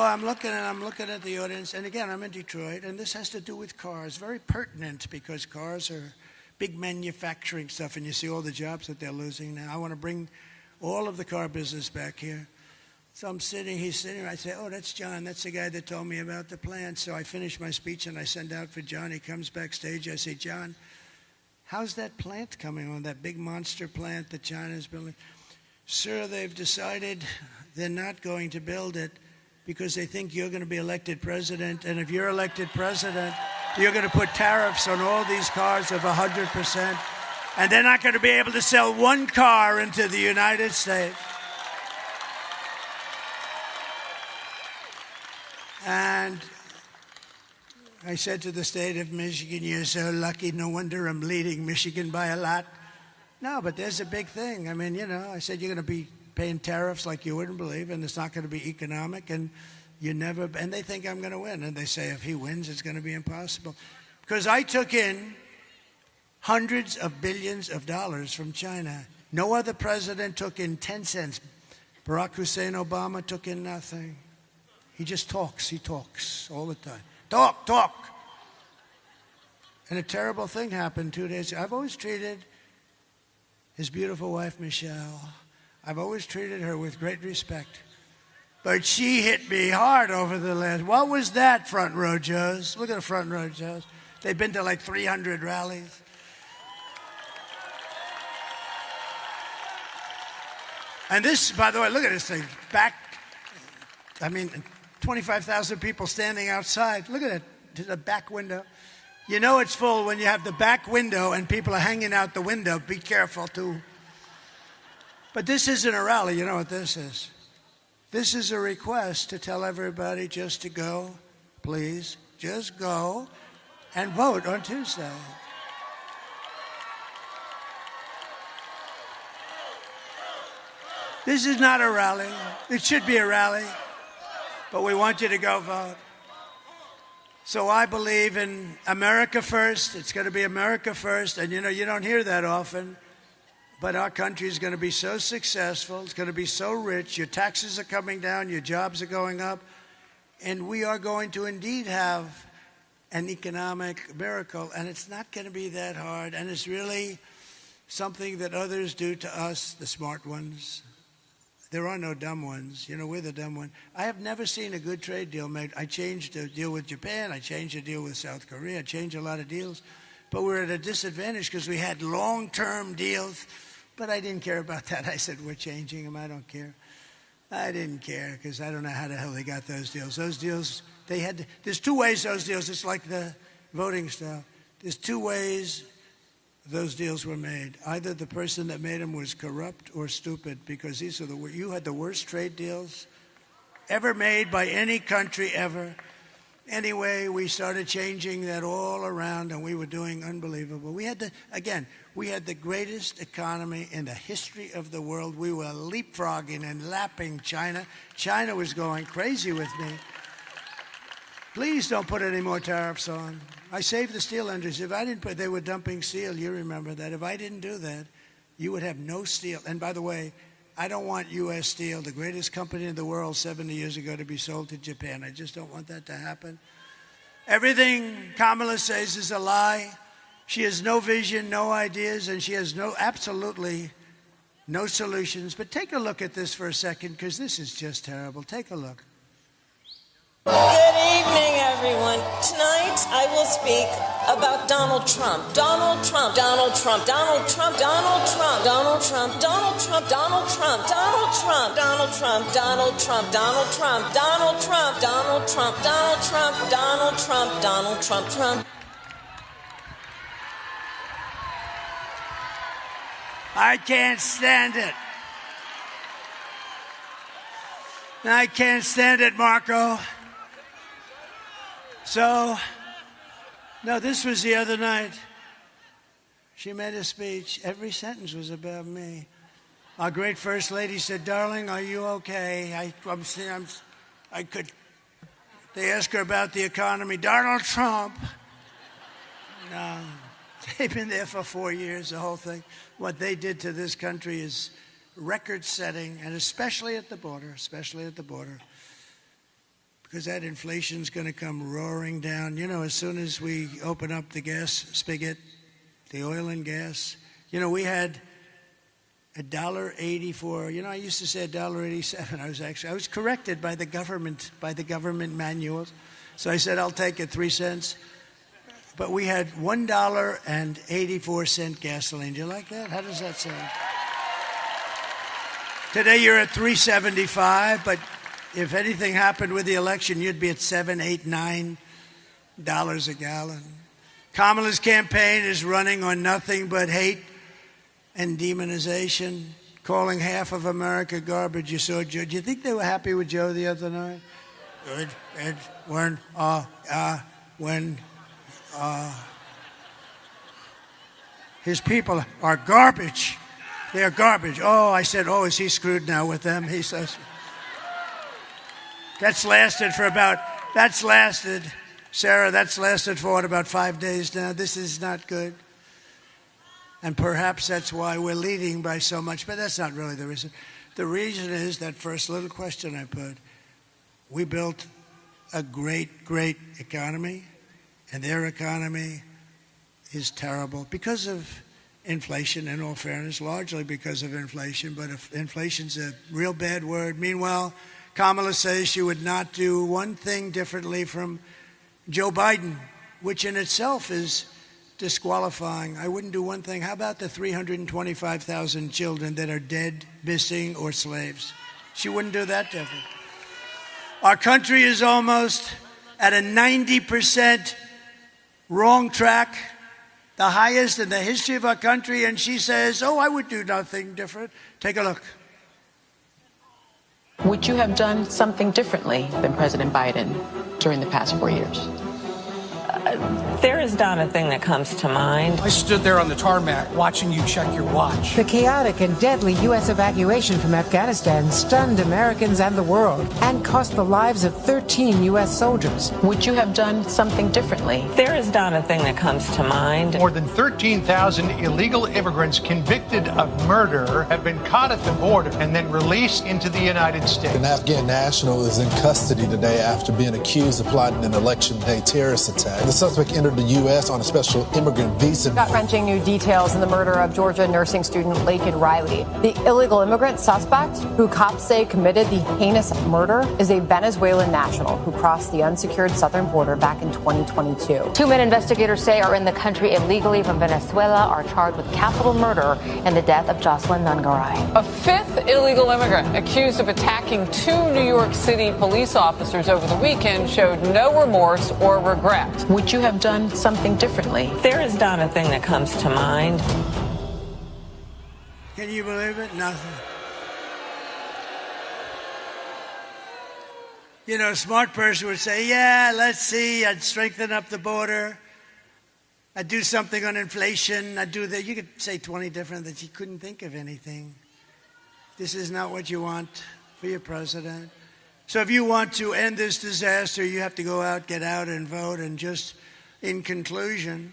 I'm looking at the audience, and again, I'm in Detroit, and this has to do with cars. Very pertinent because cars are big manufacturing stuff, and you see all the jobs that they're losing now. I want to bring all of the car business back here. So he's sitting, I say, oh, that's John. That's the guy that told me about the plant. So I finish my speech, and I send out for John. He comes backstage. I say, John, how's that plant coming on, that big monster plant that China's building? Sir, they've decided they're not going to build it because they think you're going to be elected president. And if you're elected president, you're going to put tariffs on all these cars of 100%. And they're not going to be able to sell one car into the United States. And I said to the state of Michigan, you're so lucky. No wonder I'm leading Michigan by a lot. No, but there's a big thing. I mean, I said you're going to be paying tariffs like you wouldn't believe, and it's not going to be economic, and and they think I'm going to win. And they say if he wins, it's going to be impossible. Because I took in hundreds of billions of dollars from China. No other president took in 10 cents. Barack Hussein Obama took in nothing. He just talks. He talks all the time. Talk. And a terrible thing happened 2 days ago. I've always treated his beautiful wife, Michelle, I've always treated her with great respect. But she hit me hard over the last. What was that, front row Joes? Look at the front row Joes. They've been to like 300 rallies. And this, by the way, look at this thing. 25,000 people standing outside. Look at it, to the back window. You know it's full when you have the back window and people are hanging out the window. Be careful, too. But this isn't a rally. You know what this is? This is a request to tell everybody just to go, please, just go and vote on Tuesday. This is not a rally. It should be a rally, but we want you to go vote. So I believe in America first. It's going to be America first. And, you don't hear that often. But our country is going to be so successful. It's going to be so rich. Your taxes are coming down. Your jobs are going up. And we are going to indeed have an economic miracle. And it's not going to be that hard. And it's really something that others do to us, the smart ones. There are no dumb ones. We're the dumb one. I have never seen a good trade deal made. I changed a deal with Japan. I changed a deal with South Korea. I changed a lot of deals. But we're at a disadvantage because we had long-term deals. But I didn't care about that. I said, we're changing them. I don't care. I didn't care because I don't know how the hell they got those deals. Those deals, there's two ways those deals, it's like the voting stuff. There's two ways those deals were made. Either the person that made them was corrupt or stupid because you had the worst trade deals ever made by any country ever. Anyway, we started changing that all around, and we were doing unbelievable. We had the greatest economy in the history of the world. We were leapfrogging and lapping China. China was going crazy with me Please don't put any more tariffs on. I saved the steel industry. If I didn't put, they were dumping steel. You remember that. If I didn't do that, you would have no steel. And by the way, I don't want U.S. Steel, the greatest company in the world 70 years ago, to be sold to Japan. I just don't want that to happen. Everything Kamala says is a lie. She has no vision, no ideas, and she has absolutely no solutions. But take a look at this for a second, because this is just terrible. Take a look. Good evening, everyone. Tonight, I will speak about Donald Trump. Donald Trump. Donald Trump. Donald Trump. Donald Trump. Donald Trump. Donald Trump. Donald Trump. Donald Trump. Donald Trump. Donald Trump. Donald Trump. Donald Trump. Donald Trump. Donald Trump. Donald Trump. Donald Trump. Trump. I can't stand it. I can't stand it, Marco. So, no, this was the other night. She made a speech. Every sentence was about me. Our great First Lady said, "Darling, are you okay?" They asked her about the economy. Donald Trump. No, they've been there for 4 years, the whole thing. What they did to this country is record-setting, and especially at the border, because that inflation's going to come roaring down. You know, as soon as we open up the gas spigot, the oil and gas, you know, we had $1.84. You know, I used to say $1.87. I was corrected by the government manuals. So I said, I'll take it 3 cents. But we had $1.84 gasoline. Do you like that? How does that sound? Today you're at $3.75, but if anything happened with the election, you'd be at $7, $8, $9 a gallon. Kamala's campaign is running on nothing but hate and demonization, calling half of America garbage. You saw Joe. Do you think they were happy with Joe the other night? Good. His people are garbage. They're garbage. Oh, I said, oh, is he screwed now with them? He says. That's lasted, Sarah, for about 5 days now. This is not good. And perhaps that's why we're leading by so much, but that's not really the reason. The reason is that first little question I put. We built a great, great economy, and their economy is terrible because of inflation, in all fairness, largely because of inflation, but if inflation's a real bad word. Meanwhile, Kamala says she would not do one thing differently from Joe Biden, which in itself is disqualifying. I wouldn't do one thing. How about the 325,000 children that are dead, missing, or slaves? She wouldn't do that different. Our country is almost at a 90% wrong track, the highest in the history of our country, and she says, oh, I would do nothing different. Take a look. Would you have done something differently than President Biden during the past 4 years? There is not a thing that comes to mind. I stood there on the tarmac watching you check your watch. The chaotic and deadly U.S. evacuation from Afghanistan stunned Americans and the world and cost the lives of 13 U.S. soldiers. Would you have done something differently? There is not a thing that comes to mind. More than 13,000 illegal immigrants convicted of murder have been caught at the border and then released into the United States. An Afghan national is in custody today after being accused of plotting an election day terrorist attack. The suspect entered the U.S. on a special immigrant visa. Gut-wrenching new details in the murder of Georgia nursing student Laken Riley. The illegal immigrant suspect, who cops say committed the heinous murder, is a Venezuelan national who crossed the unsecured southern border back in 2022. 2 men investigators say are in the country illegally from Venezuela are charged with capital murder in the death of Jocelyn Nungaray. A 5th illegal immigrant accused of attacking 2 New York City police officers over the weekend showed no remorse or regret. Would you have done something differently? There is not a thing that comes to mind. Can you believe it? Nothing. You know, a smart person would say, yeah, let's see, I'd strengthen up the border. I'd do something on inflation. I'd do that. You could say 20 different that you couldn't think of anything. This is not what you want for your president. So if you want to end this disaster, you have to go out, get out and vote. And just in conclusion,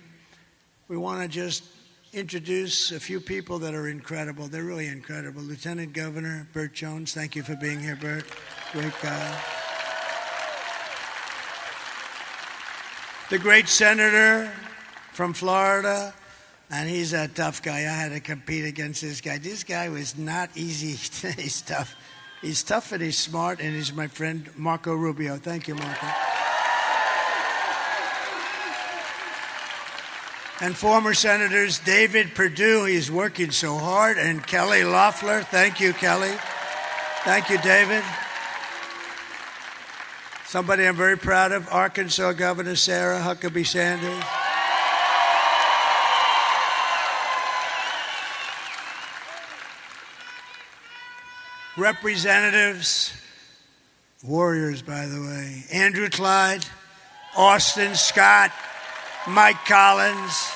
we want to just introduce a few people that are incredible. They're really incredible. Lieutenant Governor Burt Jones, thank you for being here, Burt. Great guy. The great senator from Florida, and he's a tough guy. I had to compete against this guy. This guy was not easy. He's tough. He's tough and he's smart, and he's my friend Marco Rubio. Thank you, Marco. And former Senators David Perdue, he's working so hard, and Kelly Loeffler. Thank you, Kelly. Thank you, David. Somebody I'm very proud of, Arkansas Governor Sarah Huckabee Sanders. Representatives, warriors, by the way, Andrew Clyde, Austin Scott, Mike Collins,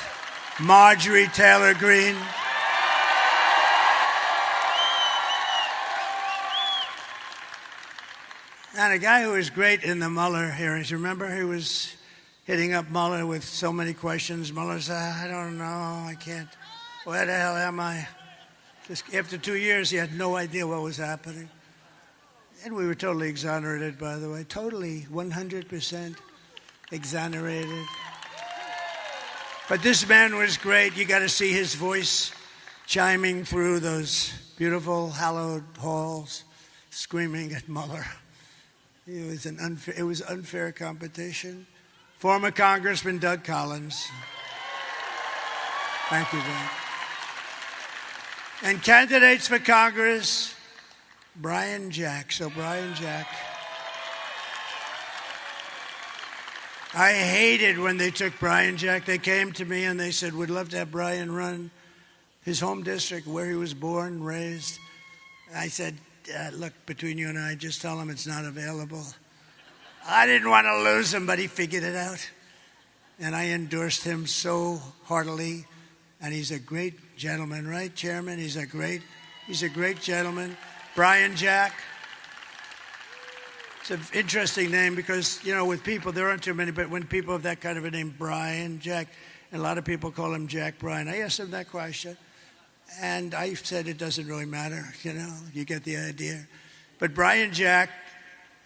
Marjorie Taylor Greene. And a guy who was great in the Mueller hearings. Remember, he was hitting up Mueller with so many questions. Mueller said, I don't know, I can't. Where the hell am I? Just after 2 years, he had no idea what was happening. And we were totally exonerated, by the way. Totally, 100% exonerated. But this man was great. You got to see his voice chiming through those beautiful, hallowed halls, screaming at Mueller. It was unfair competition. Former Congressman Doug Collins. Thank you, Doug. And candidates for Congress, Brian Jack. So Brian Jack. I hated when they took Brian Jack. They came to me and they said, we'd love to have Brian run his home district where he was born and raised. I said, look, between you and I, just tell him it's not available. I didn't want to lose him, but he figured it out. And I endorsed him so heartily. And he's a great gentleman, right, Chairman? He's a great gentleman. Brian Jack. It's an interesting name because, you know, with people, there aren't too many, but when people have that kind of a name, Brian Jack, and a lot of people call him Jack Bryan. I asked him that question, and I said it doesn't really matter, you know, you get the idea. But Brian Jack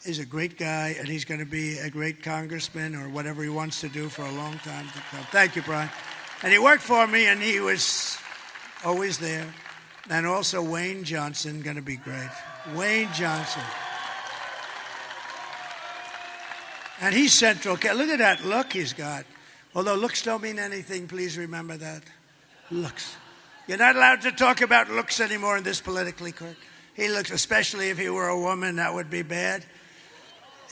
is a great guy, and he's going to be a great congressman or whatever he wants to do for a long time to come. Thank you, Brian. And he worked for me, and he was always there. And also Wayne Johnson, going to be great. Wayne Johnson. And he's central. Look at that look he's got. Although looks don't mean anything, please remember that. Looks. You're not allowed to talk about looks anymore in this politically correct. He looks, especially if he were a woman, that would be bad.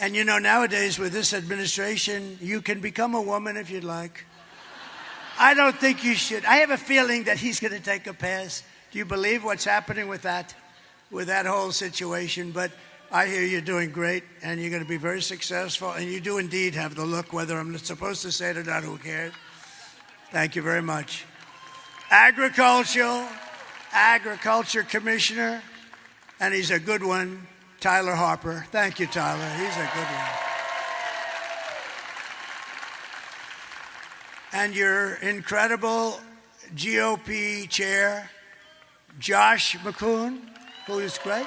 And you know, nowadays with this administration, you can become a woman if you'd like. I don't think you should. I have a feeling that he's going to take a pass. Do you believe what's happening with that whole situation? But I hear you're doing great, and you're going to be very successful, and you do indeed have the look, whether I'm supposed to say it or not, who cares? Thank you very much. Agriculture Commissioner, and he's a good one, Tyler Harper. Thank you, Tyler. He's a good one. And your incredible GOP chair, Josh McCoon, who is great.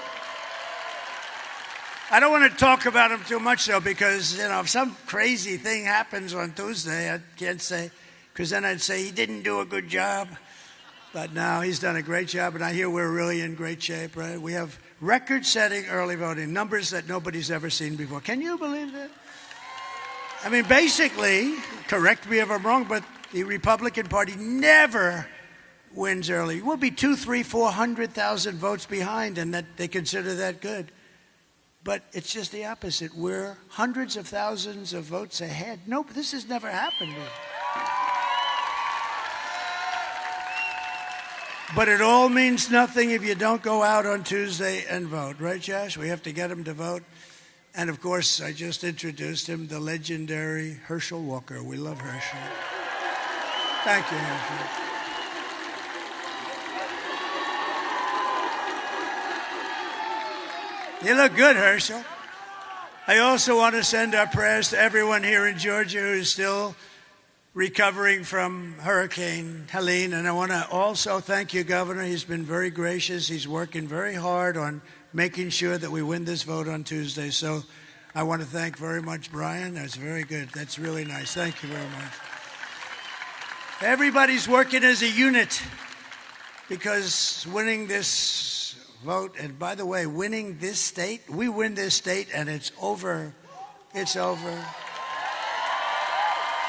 I don't want to talk about him too much, though, because, you know, if some crazy thing happens on Tuesday, I can't say, because then I'd say he didn't do a good job. But now he's done a great job, and I hear we're really in great shape, right? We have record-setting early voting, numbers that nobody's ever seen before. Can you believe that? I mean, basically, correct me if I'm wrong, but the Republican Party never wins early. We'll be 200,000, 300,000, 400,000 votes behind, and that they consider that good. But it's just the opposite. We're hundreds of thousands of votes ahead. Nope, this has never happened. But it all means nothing if you don't go out on Tuesday and vote. Right, Josh? We have to get them to vote. And, of course, I just introduced him, the legendary Herschel Walker. We love Herschel. Thank you, Herschel. You look good, Herschel. I also want to send our prayers to everyone here in Georgia who is still recovering from Hurricane Helene. And I want to also thank you, Governor. He's been very gracious. He's working very hard on making sure that we win this vote on Tuesday. So I want to thank very much Brian. That's very good. That's really nice. Thank you very much. Everybody's working as a unit because winning this vote, and by the way, winning this state, we win this state and it's over. It's over.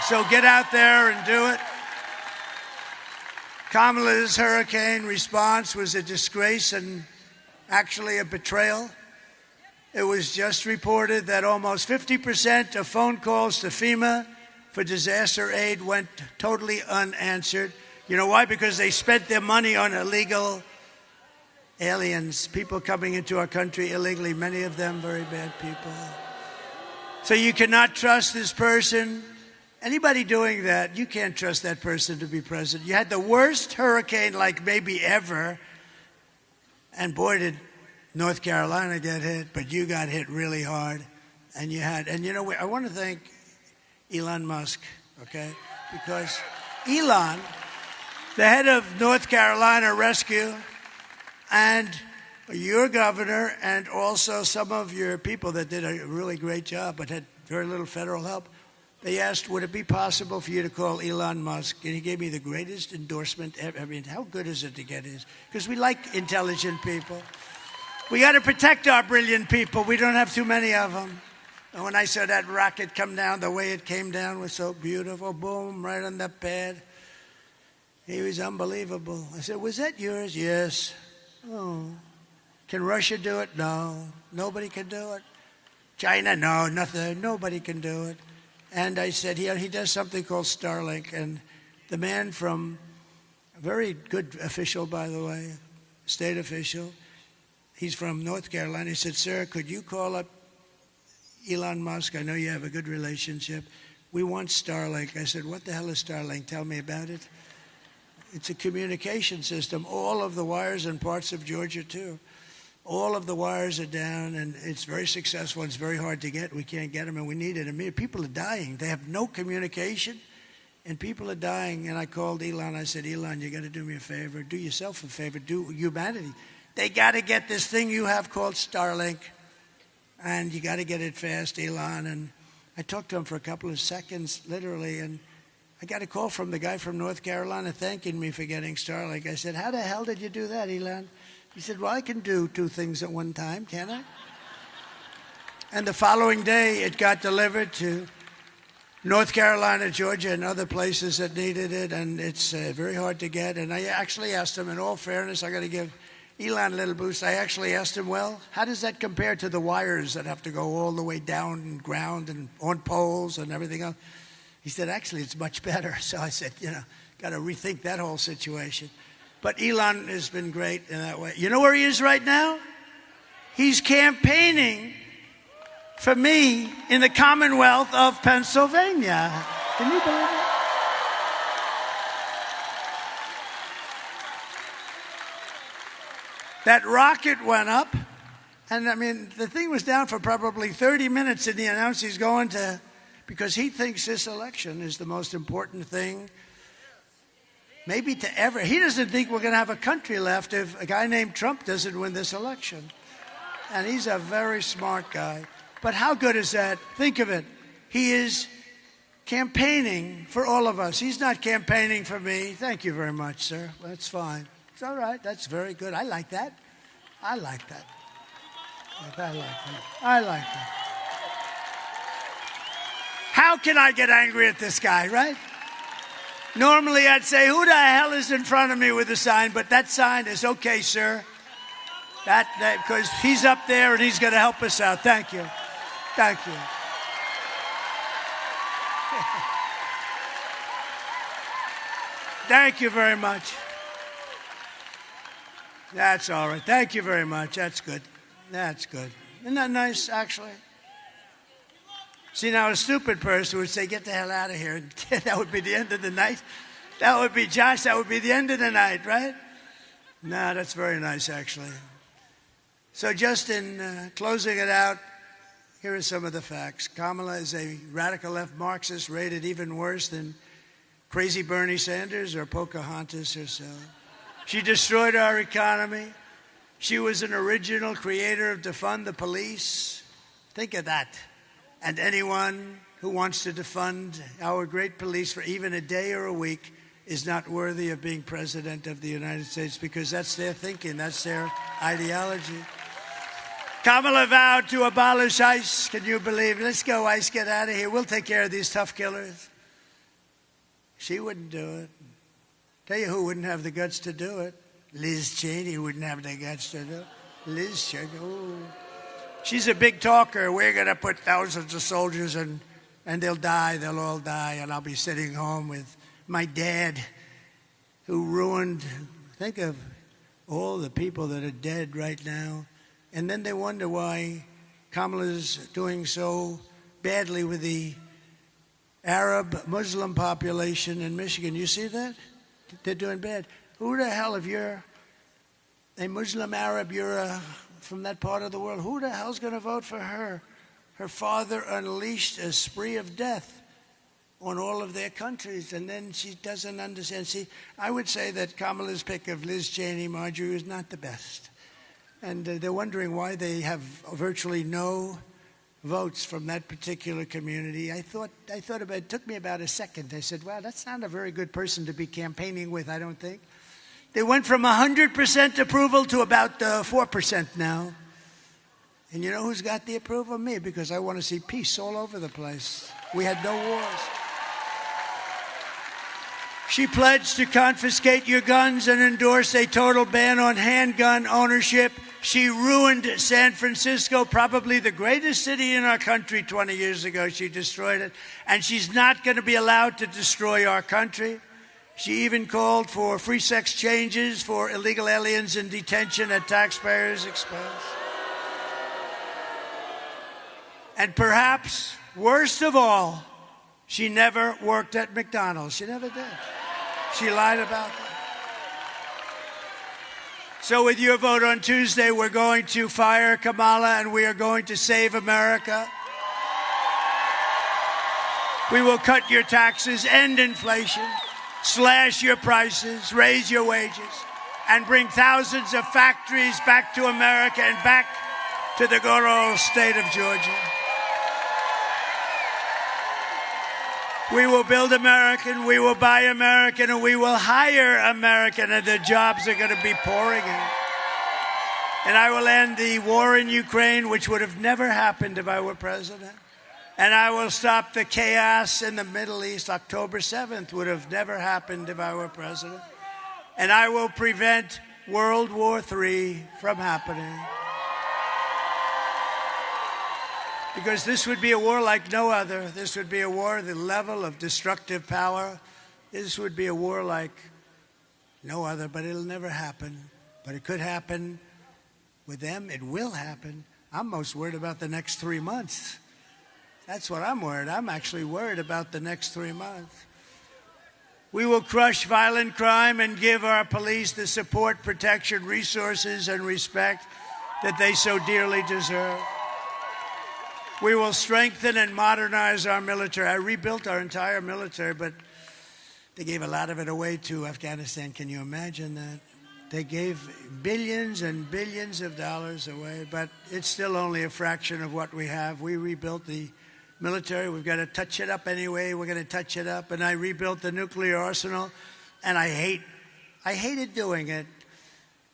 So get out there and do it. Kamala's hurricane response was a disgrace and actually a betrayal. It was just reported that almost 50% of phone calls to FEMA for disaster aid went totally unanswered. You know why? Because they spent their money on illegal aliens, people coming into our country illegally, many of them very bad people. So you cannot trust this person. Anybody doing that, you can't trust that person to be president. You had the worst hurricane like maybe ever. And boy, did North Carolina get hit, but you got hit really hard. And you know, I want to thank Elon Musk, okay? Because Elon, the head of North Carolina Rescue, and your governor, and also some of your people that did a really great job but had very little federal help, they asked, would it be possible for you to call Elon Musk? And he gave me the greatest endorsement ever. I mean, how good is it to get his? Because we like intelligent people. We got to protect our brilliant people. We don't have too many of them. And when I saw that rocket come down, the way it came down was so beautiful. Boom, right on the pad. He was unbelievable. I said, was that yours? Yes. Oh. Can Russia do it? No. Nobody can do it. China? No, nothing. Nobody can do it. And I said, he does something called Starlink. And the man from, a very good official, by the way, state official, he's from North Carolina. He said, sir, could you call up Elon Musk? I know you have a good relationship. We want Starlink. I said, what the hell is Starlink? Tell me about it. It's a communication system. All of the wires in parts of Georgia, too. All of the wires are down, and it's very successful. It's very hard to get. We can't get them, and we need it. I mean, people are dying. They have no communication, and people are dying. And I called Elon. I said, Elon, you got to do me a favor. Do yourself a favor. Do humanity. They got to get this thing you have called Starlink, and you got to get it fast, Elon. And I talked to him for a couple of seconds, literally, and I got a call from the guy from North Carolina thanking me for getting Starlink. I said, how the hell did you do that, Elon? He said, well, I can do two things at one time, can't I? And the following day, it got delivered to North Carolina, Georgia, and other places that needed it, and it's very hard to get. And I actually asked him, in all fairness, I got to give Elon a little boost. I actually asked him, well, how does that compare to the wires that have to go all the way down and ground and on poles and everything else? He said, actually, it's much better. So I said, got to rethink that whole situation. But Elon has been great in that way. You know where he is right now? He's campaigning for me in the Commonwealth of Pennsylvania. Can you believe it? That rocket went up, and I mean, the thing was down for probably 30 minutes, and he announced he's going to, because he thinks this election is the most important thing maybe to ever. He doesn't think we're going to have a country left if a guy named Trump doesn't win this election. And he's a very smart guy. But how good is that? Think of it. He is campaigning for all of us. He's not campaigning for me. Thank you very much, sir. That's fine. It's all right. That's very good. I like that. I like that. I like that. I like that. How can I get angry at this guy, right? Normally, I'd say, who the hell is in front of me with a sign? But that sign is okay, sir. Because he's up there and he's going to help us out. Thank you. Thank you. Thank you very much. That's all right. Thank you very much. That's good. That's good. Isn't that nice, actually? See, now a stupid person would say, get the hell out of here. That would be the end of the night. That would be, Josh, that would be the end of the night, right? No, that's very nice, actually. So just in closing it out, Here are some of the facts. Kamala is a radical left Marxist rated even worse than crazy Bernie Sanders or Pocahontas herself. She destroyed our economy. She was an original creator of defund the police. Think of that. And anyone who wants to defund our great police for even a day or a week is not worthy of being president of the United States, because that's their thinking, that's their ideology. Kamala vowed to abolish ICE. Can you believe it? Let's go, ICE, get out of here. We'll take care of these tough killers. She wouldn't do it. Tell you who wouldn't have the guts to do it. Liz Cheney wouldn't have the guts to do it. Liz Cheney, ooh. She's a big talker. We're going to put thousands of soldiers and they'll die. They'll all die. And I'll be sitting home with my dad who ruined, think of all the people that are dead right now. And then they wonder why Kamala's doing so badly with the Arab Muslim population in Michigan. You see that? They're doing bad. Who the hell, if you're a Muslim Arab, you're from that part of the world, who the hell's going to vote for her? Her father unleashed a spree of death on all of their countries, and then she doesn't understand. See, I would say that Kamala's pick of Liz Cheney, Marjorie, is not the best. And they're wondering why they have virtually no votes from that particular community. I thought about it. It took me about a second. I said, wow, that's not a very good person to be campaigning with, I don't think. They went from 100% approval to about 4% now. And you know who's got the approval? Me, because I want to see peace all over the place. We had no wars. She pledged to confiscate your guns and endorse a total ban on handgun ownership. She ruined San Francisco, probably the greatest city in our country 20 years ago. She destroyed it. And she's not going to be allowed to destroy our country. She even called for free sex changes for illegal aliens in detention at taxpayers' expense. And perhaps, worst of all, she never worked at McDonald's. She never did. She lied about that. So with your vote on Tuesday, we're going to fire Kamala and we are going to save America. We will cut your taxes, end inflation, slash your prices, raise your wages, and bring thousands of factories back to America and back to the good old state of Georgia. We will build American, we will buy American, and we will hire American, and the jobs are going to be pouring in. And I will end the war in Ukraine, which would have never happened if I were president. And I will stop the chaos in the Middle East. October 7th would have never happened if I were president. And I will prevent World War III from happening. Because this would be a war like no other. This would be a war, the level of destructive power. This would be a war like no other, but it'll never happen. But it could happen with them. It will happen. I'm most worried about the next 3 months. That's what I'm worried. I'm actually worried about the next 3 months. We will crush violent crime and give our police the support, protection, resources, and respect that they so dearly deserve. We will strengthen and modernize our military. I rebuilt our entire military, but they gave a lot of it away to Afghanistan. Can you imagine that? They gave billions and billions of dollars away, but it's still only a fraction of what we have. We rebuilt the military. We've got to touch it up anyway. We're going to touch it up. And I rebuilt the nuclear arsenal, and I hated doing it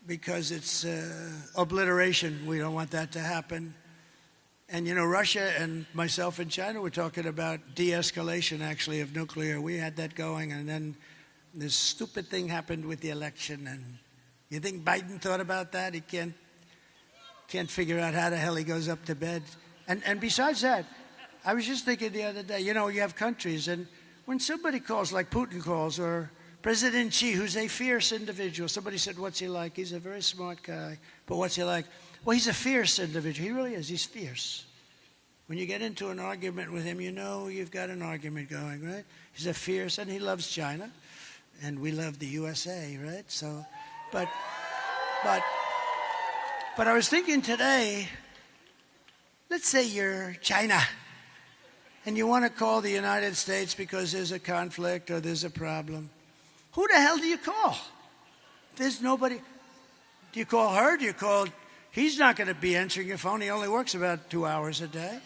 because it's obliteration. We don't want that to happen. And, you know, Russia and myself and China were talking about de-escalation, actually, of nuclear. We had that going, and then this stupid thing happened with the election. And you think Biden thought about that? He can't figure out how the hell he goes up to bed. And besides that, I was just thinking the other day, you know, you have countries, and when somebody calls, like Putin calls, or President Xi, who's a fierce individual, somebody said, what's he like? He's a very smart guy, but what's he like? Well, he's a fierce individual. He really is. He's fierce. When you get into an argument with him, you know you've got an argument going, right? He's a fierce, and he loves China, and we love the USA, right? So, but I was thinking today, let's say you're China, and you want to call the United States because there's a conflict or there's a problem. Who the hell do you call? There's nobody. Do you call her? Do you call... He's not going to be answering your phone. He only works about 2 hours a day.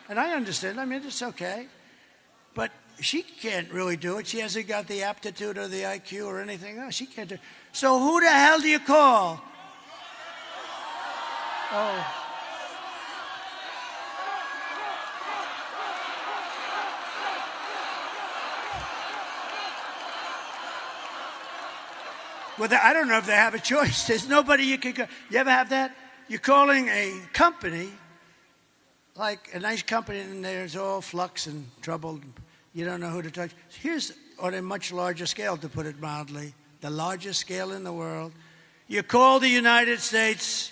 And I understand. I mean, it's okay. But she can't really do it. She hasn't got the aptitude or the IQ or anything else. She can't do it. So who the hell do you call? Oh. Well, I don't know if they have a choice. There's nobody you can go. You ever have that? You're calling a company, like a nice company, and there's all flux and trouble. You don't know who to touch. Here's on a much larger scale, to put it mildly, the largest scale in the world. You call the United States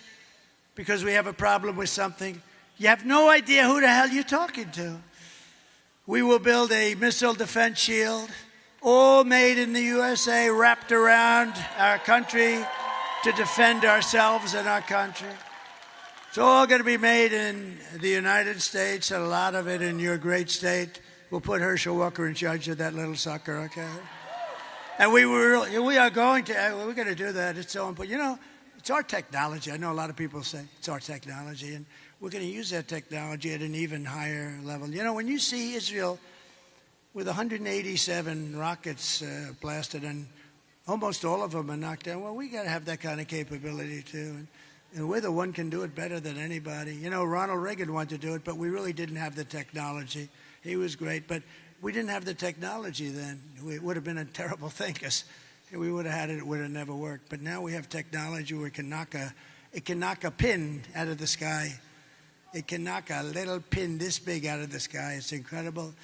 because we have a problem with something. You have no idea who the hell you're talking to. We will build a missile defense shield, all made in the USA, wrapped around our country to defend ourselves and our country. It's all going to be made in the United States, and a lot of it in your great state. We'll put Herschel Walker in charge of that little sucker, okay? And we're going to do that. It's so important. You know, it's our technology. I know a lot of people say it's our technology, and we're going to use that technology at an even higher level. You know, when you see Israel with 187 rockets blasted, and almost all of them are knocked down, well, we got to have that kind of capability too. And we're the one can do it better than anybody. You know, Ronald Reagan wanted to do it, but we really didn't have the technology. He was great, but we didn't have the technology then. It would have been a terrible thing, because we would have had it, it would have never worked. But now we have technology where it can knock a pin out of the sky. It can knock a little pin this big out of the sky. It's incredible.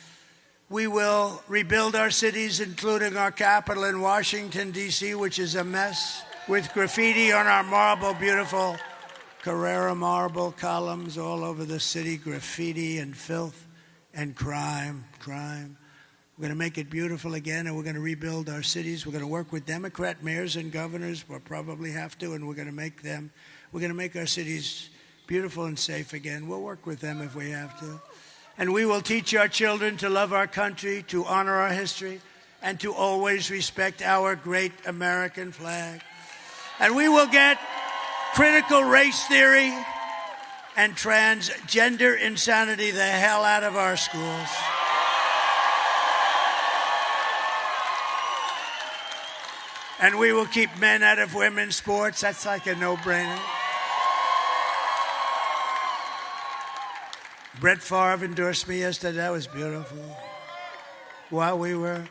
We will rebuild our cities, including our capital in Washington, D.C., which is a mess, with graffiti on our marble, beautiful Carrara marble columns all over the city, graffiti and filth and crime. We're going to make it beautiful again, and we're going to rebuild our cities. We're going to work with Democrat mayors and governors. We'll probably have to, and we're going to make our cities beautiful and safe again. We'll work with them if we have to. And we will teach our children to love our country, to honor our history, and to always respect our great American flag. And we will get critical race theory and transgender insanity the hell out of our schools. And we will keep men out of women's sports. That's like a no-brainer. Brett Favre endorsed me yesterday. That was beautiful. While we were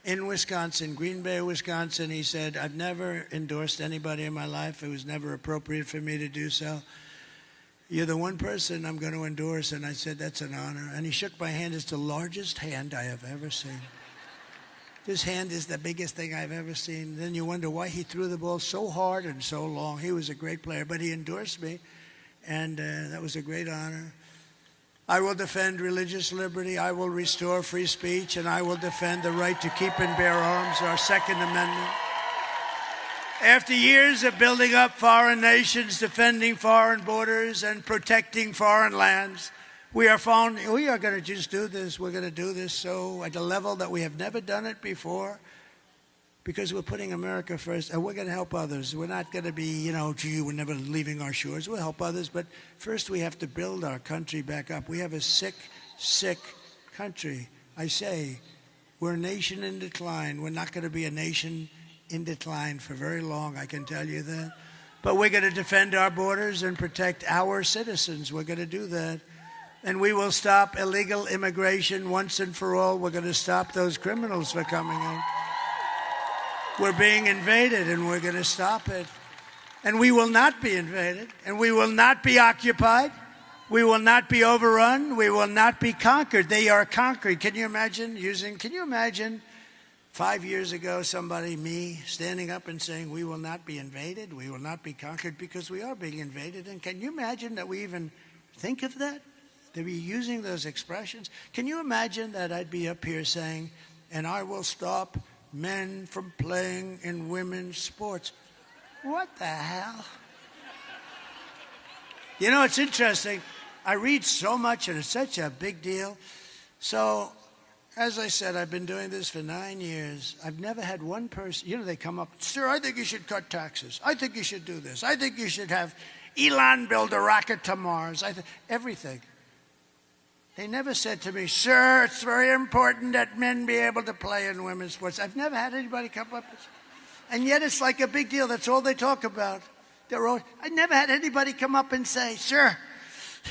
in Wisconsin, Green Bay, Wisconsin, he said, I've never endorsed anybody in my life. It was never appropriate for me to do so. You're the one person I'm going to endorse. And I said, that's an honor. And he shook my hand. It's the largest hand I have ever seen. His hand is the biggest thing I've ever seen. Then you wonder why he threw the ball so hard and so long. He was a great player, but he endorsed me, and that was a great honor. I will defend religious liberty. I will restore free speech, and I will defend the right to keep and bear arms, our Second Amendment. After years of building up foreign nations, defending foreign borders, and protecting foreign lands, we are going to just do this. We're going to do this so at a level that we have never done it before, because we're putting America first, and we're going to help others. We're not going to be, we're never leaving our shores. We'll help others, but first we have to build our country back up. We have a sick, sick country. I say, we're a nation in decline. We're not going to be a nation in decline for very long, I can tell you that. But we're going to defend our borders and protect our citizens. We're going to do that. And we will stop illegal immigration once and for all. We're going to stop those criminals from coming in. We're being invaded, and we're going to stop it. And we will not be invaded, and we will not be occupied. We will not be overrun. We will not be conquered. They are conquered. Can you imagine 5 years ago, me, standing up and saying, we will not be invaded, we will not be conquered, because we are being invaded. And can you imagine that we even think of that? To be using those expressions? Can you imagine that I'd be up here saying, and I will stop men from playing in women's sports? What the hell? It's interesting. I read so much, and it's such a big deal. So, as I said, I've been doing this for 9 years. I've never had one person, they come up, sir, I think you should cut taxes. I think you should do this. I think you should have Elon build a rocket to Mars. Everything. They never said to me, sir, it's very important that men be able to play in women's sports. I've never had anybody come up and say, and yet it's like a big deal. That's all they talk about. I never had anybody come up and say, sir,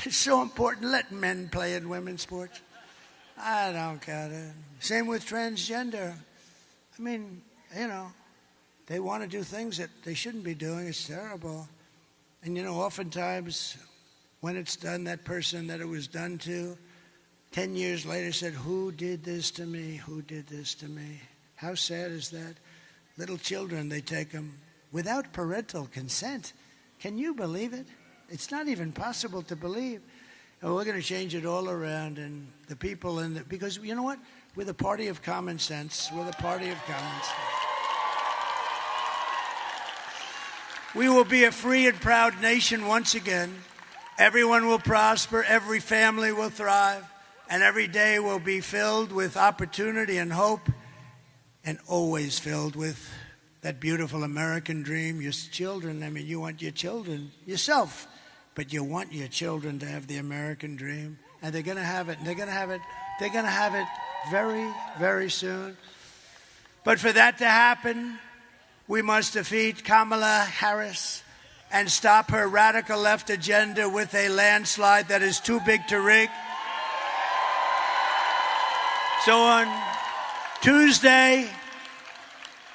it's so important, let men play in women's sports. I don't get it. Same with transgender. I mean, they want to do things that they shouldn't be doing. It's terrible. And, oftentimes when it's done, that person that it was done to, 10 years later said, who did this to me? Who did this to me? How sad is that? Little children, they take them without parental consent. Can you believe it? It's not even possible to believe. And we're going to change it all around. And the people because you know what? We're the party of common sense. We're the party of common sense. We will be a free and proud nation once again. Everyone will prosper. Every family will thrive. And every day will be filled with opportunity and hope, and always filled with that beautiful American dream. Your children, you want your children, yourself, but you want your children to have the American dream. And they're going to have it. And they're going to have it. They're going to have it very, very soon. But for that to happen, we must defeat Kamala Harris and stop her radical left agenda with a landslide that is too big to rig. So on Tuesday,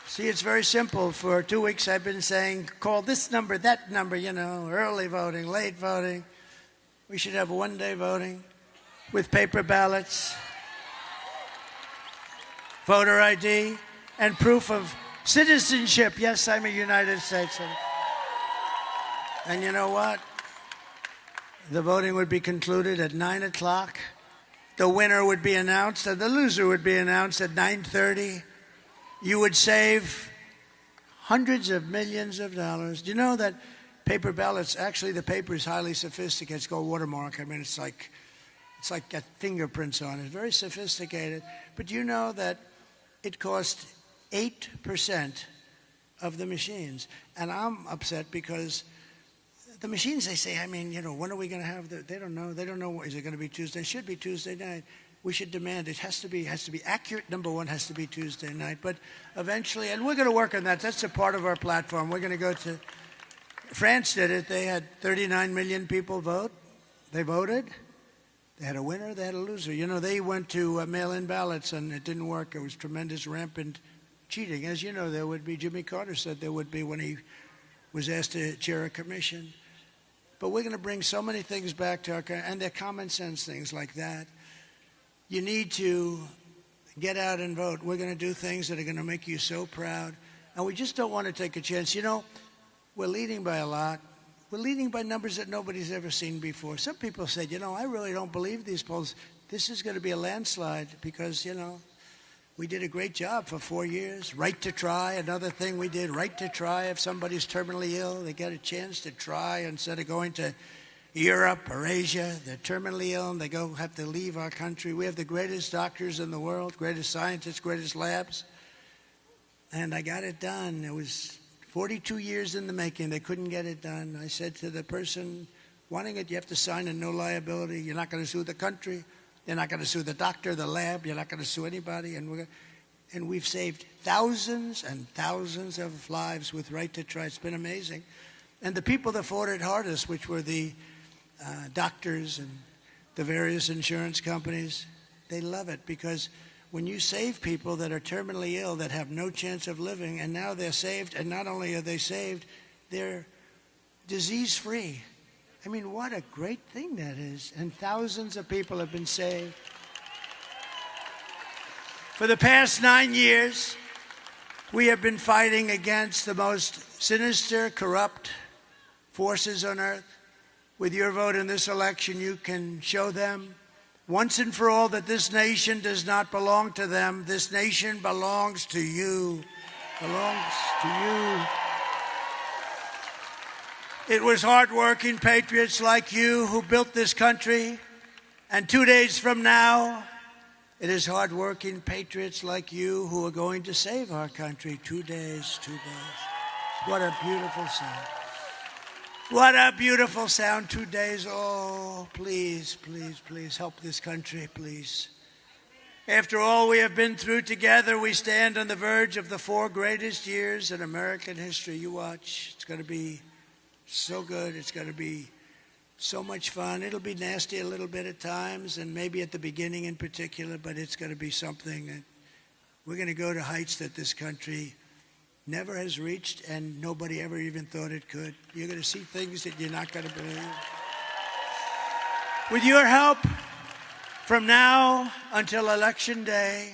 see, it's very simple. For 2 weeks I've been saying, call this number, that number, early voting, late voting. We should have one-day voting with paper ballots, voter ID, and proof of citizenship. Yes, I'm a United States citizen. And you know what? The voting would be concluded at 9 o'clock. The winner would be announced, and the loser would be announced at 9:30. You would save hundreds of millions of dollars. Do you know that paper ballots, actually the paper is highly sophisticated. It's called watermark. It's like got fingerprints on it. Very sophisticated. But you know that it cost 8% of the machines. And I'm upset because the machines, they say, when are we going to have they don't know. They don't know. Is it going to be Tuesday? It should be Tuesday night. We should demand it has to be accurate. Number one has to be Tuesday night. But eventually, and we're going to work on that. That's a part of our platform. We're going to go to, France did it. They had 39 million people vote. They voted. They had a winner. They had a loser. They went to mail-in ballots, and it didn't work. It was tremendous, rampant cheating. As you know, there would be. Jimmy Carter said there would be when he was asked to chair a commission. But we're going to bring so many things back to our country, and they're common sense things like that. You need to get out and vote. We're going to do things that are going to make you so proud. And we just don't want to take a chance. We're leading by a lot. We're leading by numbers that nobody's ever seen before. Some people said, I really don't believe these polls. This is going to be a landslide because, we did a great job for 4 years. Right to try, another thing we did. Right to try. If somebody's terminally ill, they get a chance to try instead of going to Europe or Asia. They're terminally ill and they have to leave our country. We have the greatest doctors in the world, greatest scientists, greatest labs. And I got it done. It was 42 years in the making. They couldn't get it done. I said to the person wanting it, you have to sign a no liability. You're not going to sue the country. You're not going to sue the doctor, the lab. You're not going to sue anybody. And we've saved thousands and thousands of lives with Right to Try. It's been amazing. And the people that fought it hardest, which were the doctors and the various insurance companies, they love it because when you save people that are terminally ill, that have no chance of living, and now they're saved, and not only are they saved, they're disease-free. What a great thing that is. And thousands of people have been saved. For the past 9 years, we have been fighting against the most sinister, corrupt forces on earth. With your vote in this election, you can show them once and for all that this nation does not belong to them. This nation belongs to you. Belongs to you. It was hardworking patriots like you who built this country. And 2 days from now, it is hardworking patriots like you who are going to save our country. 2 days, 2 days. What a beautiful sound. What a beautiful sound, 2 days. Oh, please, please, please help this country, please. After all we have been through together, we stand on the verge of the 4 greatest years in American history. You watch. It's going to be so good. It's going to be so much fun. It'll be nasty a little bit at times, and maybe at the beginning in particular, but it's going to be something that we're going to go to heights that this country never has reached, and nobody ever even thought it could. You're going to see things that you're not going to believe. With your help, from now until Election Day,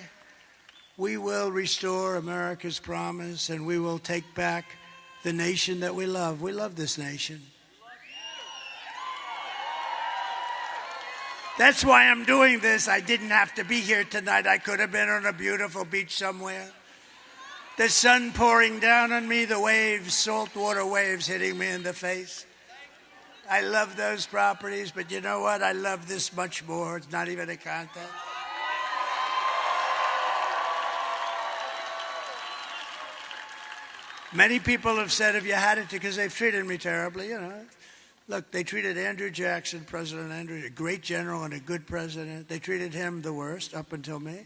we will restore America's promise, and we will take back the nation that we love. We love this nation. That's why I'm doing this. I didn't have to be here tonight. I could have been on a beautiful beach somewhere. The sun pouring down on me, the waves, saltwater waves hitting me in the face. I love those properties, but you know what? I love this much more. It's not even a contest. Many people have said, if you had it, because they've treated me terribly, you know. Look, they treated Andrew Jackson, President Andrew, a great general and a good president. They treated him the worst up until me.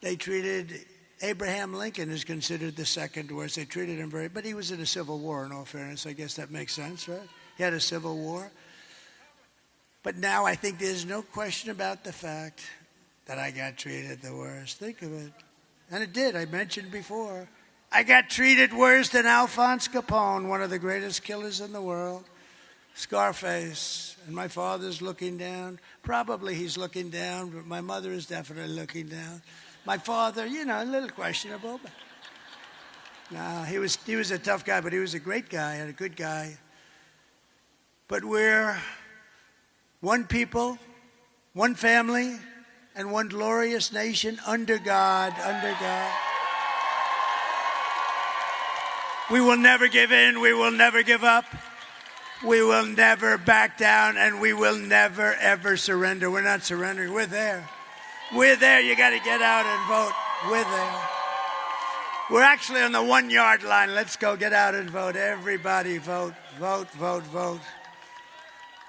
They treated Abraham Lincoln is considered the second worst. They treated him but he was in a civil war, in all fairness. I guess that makes sense, right? He had a civil war. But now I think there's no question about the fact that I got treated the worst. Think of it. And it did. I mentioned before. I got treated worse than Alphonse Capone, one of the greatest killers in the world. Scarface. And my father's looking down. Probably he's looking down, but my mother is definitely looking down. My father, you know, a little questionable. But no, he was a tough guy, but he was a great guy and a good guy. But we're one people, one family, and one glorious nation under God, under God. We will never give in. We will never give up. We will never back down, and we will never, ever surrender. We're not surrendering. We're there. We're there. You got to get out and vote. We're there. We're actually on the 1 yard line. Let's go get out and vote. Everybody vote, vote, vote, vote.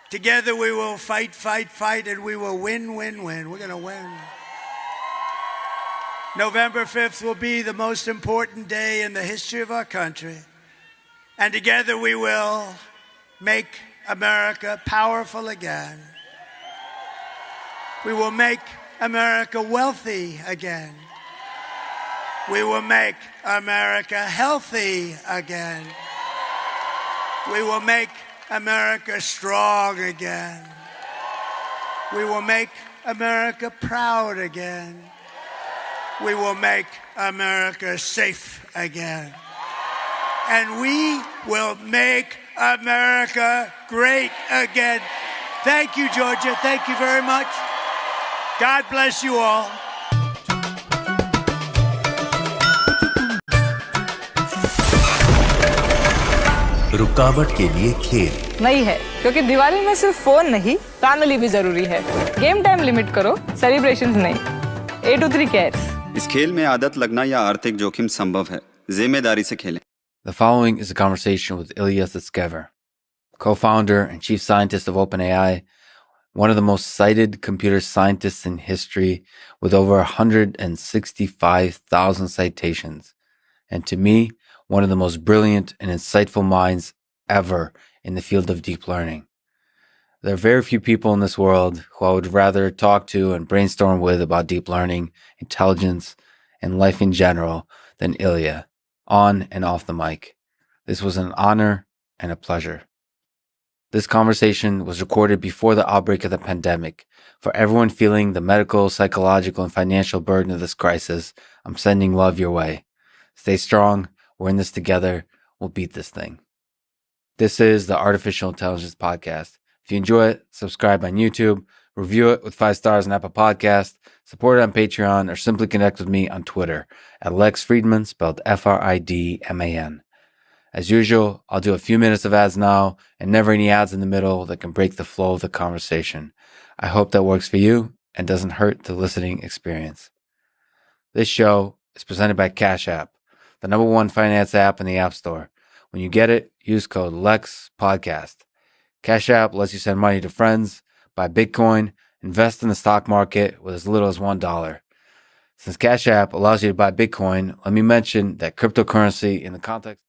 Together we will fight, fight, fight, and we will win, win, win. We're going to win. November 5th will be the most important day in the history of our country. And together we will make America powerful again. We will make America wealthy again. We will make America healthy again. We will make America strong again. We will make America proud again. We will make America safe again. And we will make America great again. Thank you, Georgia. Thank you very much. God bless you all. रुकावट के लिए खेल नहीं है, क्योंकि दिवाली में सिर्फ phone नहीं, फैमिली भी जरूरी है। गेम टाइम लिमिट करो, सेलिब्रेशंस नहीं। 8 to 3 cares। इस खेल में आदत लगना या आर्थिक जोखिम संभव है। जिम्मेदारी से खेलें। The following is a conversation with Ilya Sutskever, co-founder and chief scientist of OpenAI, one of the most cited computer scientists in history with over 165,000 citations, and to me, one of the most brilliant and insightful minds ever in the field of deep learning. There are very few people in this world who I would rather talk to and brainstorm with about deep learning, intelligence, and life in general than Ilya, on and off the mic. This was an honor and a pleasure. This conversation was recorded before the outbreak of the pandemic. For everyone feeling the medical, psychological, and financial burden of this crisis, I'm sending love your way. Stay strong. We're in this together. We'll beat this thing. This is the Artificial Intelligence Podcast. If you enjoy it, subscribe on YouTube, review it with 5 stars on Apple Podcasts, support it on Patreon, or simply connect with me on Twitter at Lex Friedman, spelled Fridman. As usual, I'll do a few minutes of ads now and never any ads in the middle that can break the flow of the conversation. I hope that works for you and doesn't hurt the listening experience. This show is presented by Cash App, the #1 finance app in the App Store. When you get it, use code LEXPODCAST. Cash App lets you send money to friends, buy Bitcoin, invest in the stock market with as little as $1. Since Cash App allows you to buy Bitcoin, let me mention that cryptocurrency in the context